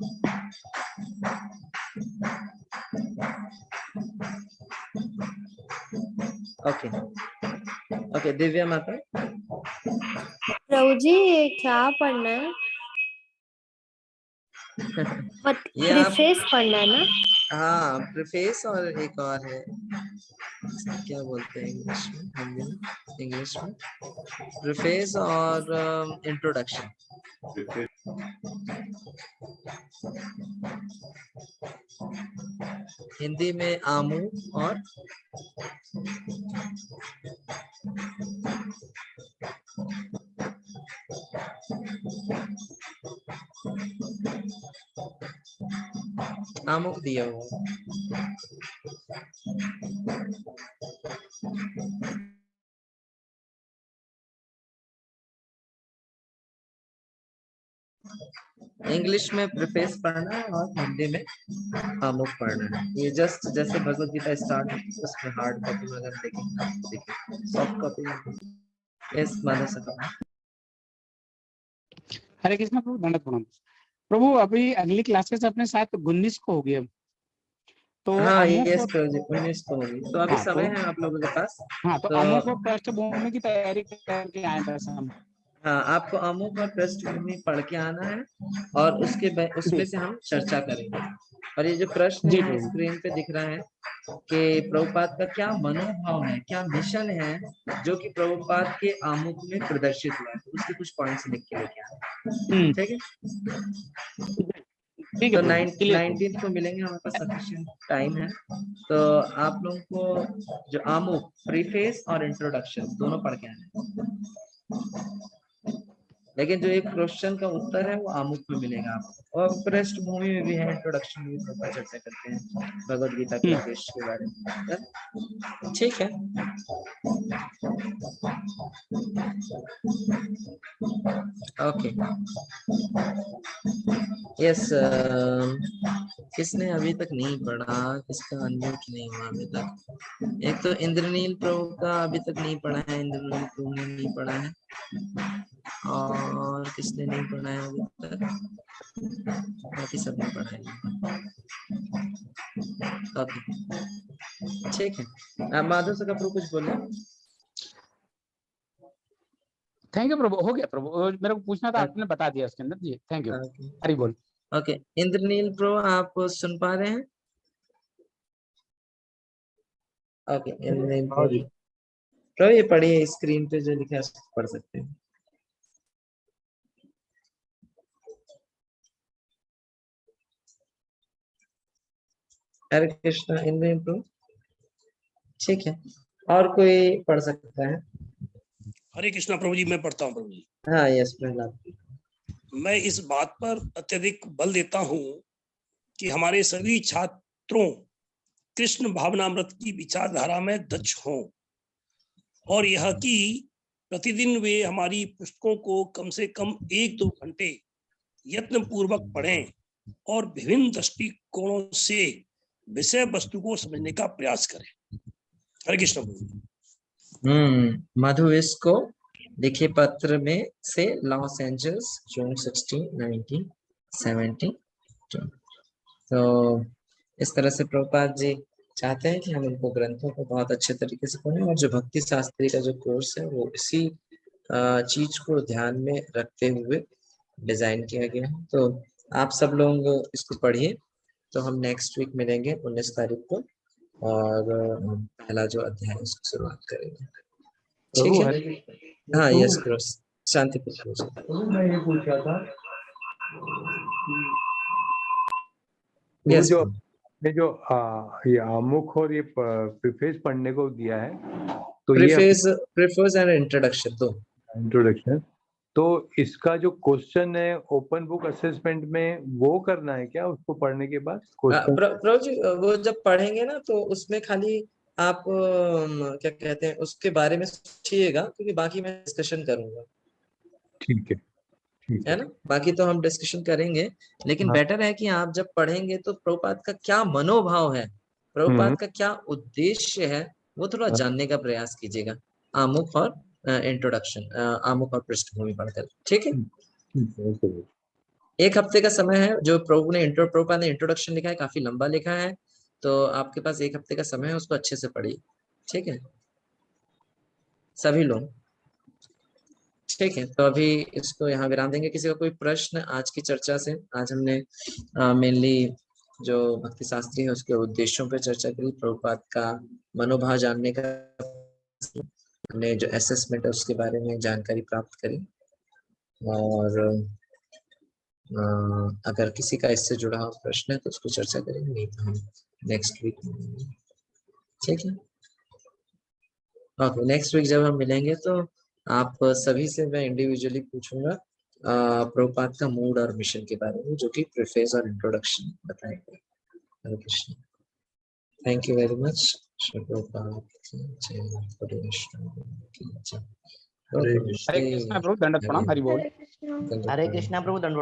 ओके ओके, दिव्या माता। प्रभु जी क्या पढ़ना है? ये आप प्रीफेस पढ़ना है ना? हाँ, प्रीफेस, और एक और है, क्या बोलते हैं इंग्लिश में, हिंदी में, इंग्लिश में प्रीफेस और इंट्रोडक्शन। हिंदी में आमुख और आमुख दिया हुआ। इंग्लिश में प्रीफेस पढ़ना है और हिंदी में आमुख पढ़ना है। ये जस्ट जैसे भगवत गीता स्टार्ट होती है उसमें हार्ड कॉपी में अगर देखें सॉफ्ट कॉपी में इस माध्यम से करना। हरे कृष्णा प्रभु, दंडवत प्रणाम प्रभु। अभी अगली क्लासेस अपने साथ 19 को होगी अब, तो हाँ अमुक यस और प्रभु जी 19 को होगी, तो अभी हाँ समय तो है आप लोगों के पास। हाँ तो अमुक और पृष्ठभूमि की तैयारी करके आए बस हम। हाँ आपको अमुक और पृष्ठभूमि पढ़ के आना है और उसमें से हम चर्चा करेंगे। और ये जो प्रश्न जी है प्रभु। स्क्रीन पे दिख रहा है कि प्रभुपाद का क्या मनोभाव है, क्या मिशन है जो कि प्रभुपाद के आमुख में प्रदर्शित हुआ है, उसके कुछ पॉइंट्स लिख के लेके आए। ठीक है, ठीक है तो प्रभु, क्लियर प्रभु। 19 को मिलेंगे, हमारे पास सफिशिएंट टाइम है। तो आप लोगों को जो आमुख प्रीफेस और इंट्रोडक्शन दोनों पढ़ के आना है, लेकिन जो एक क्वेश्चन का उत्तर है वो आमुख में मिलेगा आपको, और पृष्ठभूमि में भी है, इंट्रोडक्शन में भी थोड़ा चर्चा करते हैं भगवद गीता के उद्देश्य के बारे में। ठीक है, ओके यस। किसने अभी तक नहीं पढ़ा, किसका अनम्यूट नहीं हुआ अभी तक? एक तो इंद्रनील प्रभु का अभी तक नहीं पढ़ा है, इंद्रनील प्रभु ने नहीं पढ़ा है, और किसने नहीं पढ़ा है अभी तक? बाकी सब ने पढ़ा है। ओके ठीक है, माधव सका प्रभु कुछ बोले? थैंक यू प्रभु, हो गया प्रभु, मेरे को पूछना था, आपने बता दिया उसके अंदर। जी थैंक यू, हरि बोल। ओके इंद्रनील प्रभु आप सुन पा रहे हैं? ओके इंद्रनील प्रभु ये पढ़िए, स्क्रीन पे जो लिखा है उसको पढ़ सकते हैं। हरे कृष्णा इंद्रनील प्रभु, ठीक है, और कोई पढ़ सकता है? हरे कृष्णा प्रभु जी, मैं पढ़ता हूँ प्रभु जी। हाँ यस प्रहलाद। मैं इस बात पर अत्यधिक बल देता हूँ कि हमारे सभी छात्रों कृष्ण भावनामृत की विचारधारा में दक्ष हों, और यह कि प्रतिदिन वे हमारी पुस्तकों को कम से कम 1-2 घंटे यत्न पूर्वक पढ़ें और विभिन्न दृष्टिकोणों से विषय वस्तु को समझने का प्रयास करें। हरे कृष्ण प्रभु। मधु इसको लिखे पत्र में से लॉस एंजल्स जून 16, 1972। तो इस तरह से प्रभुपाद जी चाहते हैं कि हम उनको ग्रंथों को बहुत अच्छे तरीके से पढ़ें, और जो भक्ति शास्त्री का जो कोर्स है वो इसी चीज को ध्यान में रखते हुए डिजाइन किया गया है। तो आप सब लोग इसको पढ़िए। तो हम नेक्स्ट वीक मिलेंगे 19 तारीख को, और पहला जो अध्याय है उसकी शुरुआत करेंगे। ठीक है, हाँ यस क्रॉस शांति पूछ। मैं ये पूछ रहा था यस ये आमुख और ये प्रीफेस पढ़ने को दिया है, तो प्रीफेस एंड इंट्रोडक्शन दो। इंट्रोडक्शन, तो इसका जो क्वेश्चन है ओपन बुक असेसमेंट में वो करना है क्या उसको पढ़ने के बाद? प्रभु जी वो जब पढ़ेंगे ना तो उसमें खाली आप क्या कहते हैं उसके बारे में सोचिएगा, क्योंकि बाकी मैं डिस्कशन करूंगा। ठीक है ना, बाकी तो हम डिस्कशन करेंगे, लेकिन बेटर है कि आप जब पढ़ेंगे तो प्रभुपाद का क्या मनोभाव है, प्रभुपाद का क्या उद्देश्य है, वो थोड़ा जानने का प्रयास कीजिएगा आमुख और इंट्रोडक्शन, आमुख और पृष्ठभूमि पढ़कर। ठीक है, 1 हफ्ते का समय है। जो प्रभुपाद ने इंट्रोडक्शन लिखा है काफी लंबा लिखा है, तो आपके पास 1 हफ्ते का समय है, उसको अच्छे से पढ़िए। ठीक है सभी लोग, ठीक है। तो अभी इसको यहाँ विराम देंगे। किसी का कोई प्रश्न आज की चर्चा से? आज हमने मेनली जो भक्ति शास्त्री है उसके उद्देश्यों पर चर्चा करी, प्रभुपाद का मनोभाव जानने का, हमने जो असेसमेंट है उसके बारे में जानकारी प्राप्त करी, और अगर किसी का इससे जुड़ा हुआ प्रश्न है तो उसको चर्चा करेंगे, नहीं तो हम नेक्स्ट वीक। ठीक है, ओके नेक्स्ट वीक जब हम मिलेंगे तो आप सभी से मैं इंडिविजुअली पूछूंगा प्रभुपाद का मूड और मिशन के बारे में, जो कि प्रीफेस और इंट्रोडक्शन बताएंगे। Hare Krishna, thank you very much. Hare Krishna प्रभु, दंडवत प्रणाम, हरि बोल। हरे कृष्णा प्रभु, दंडवत।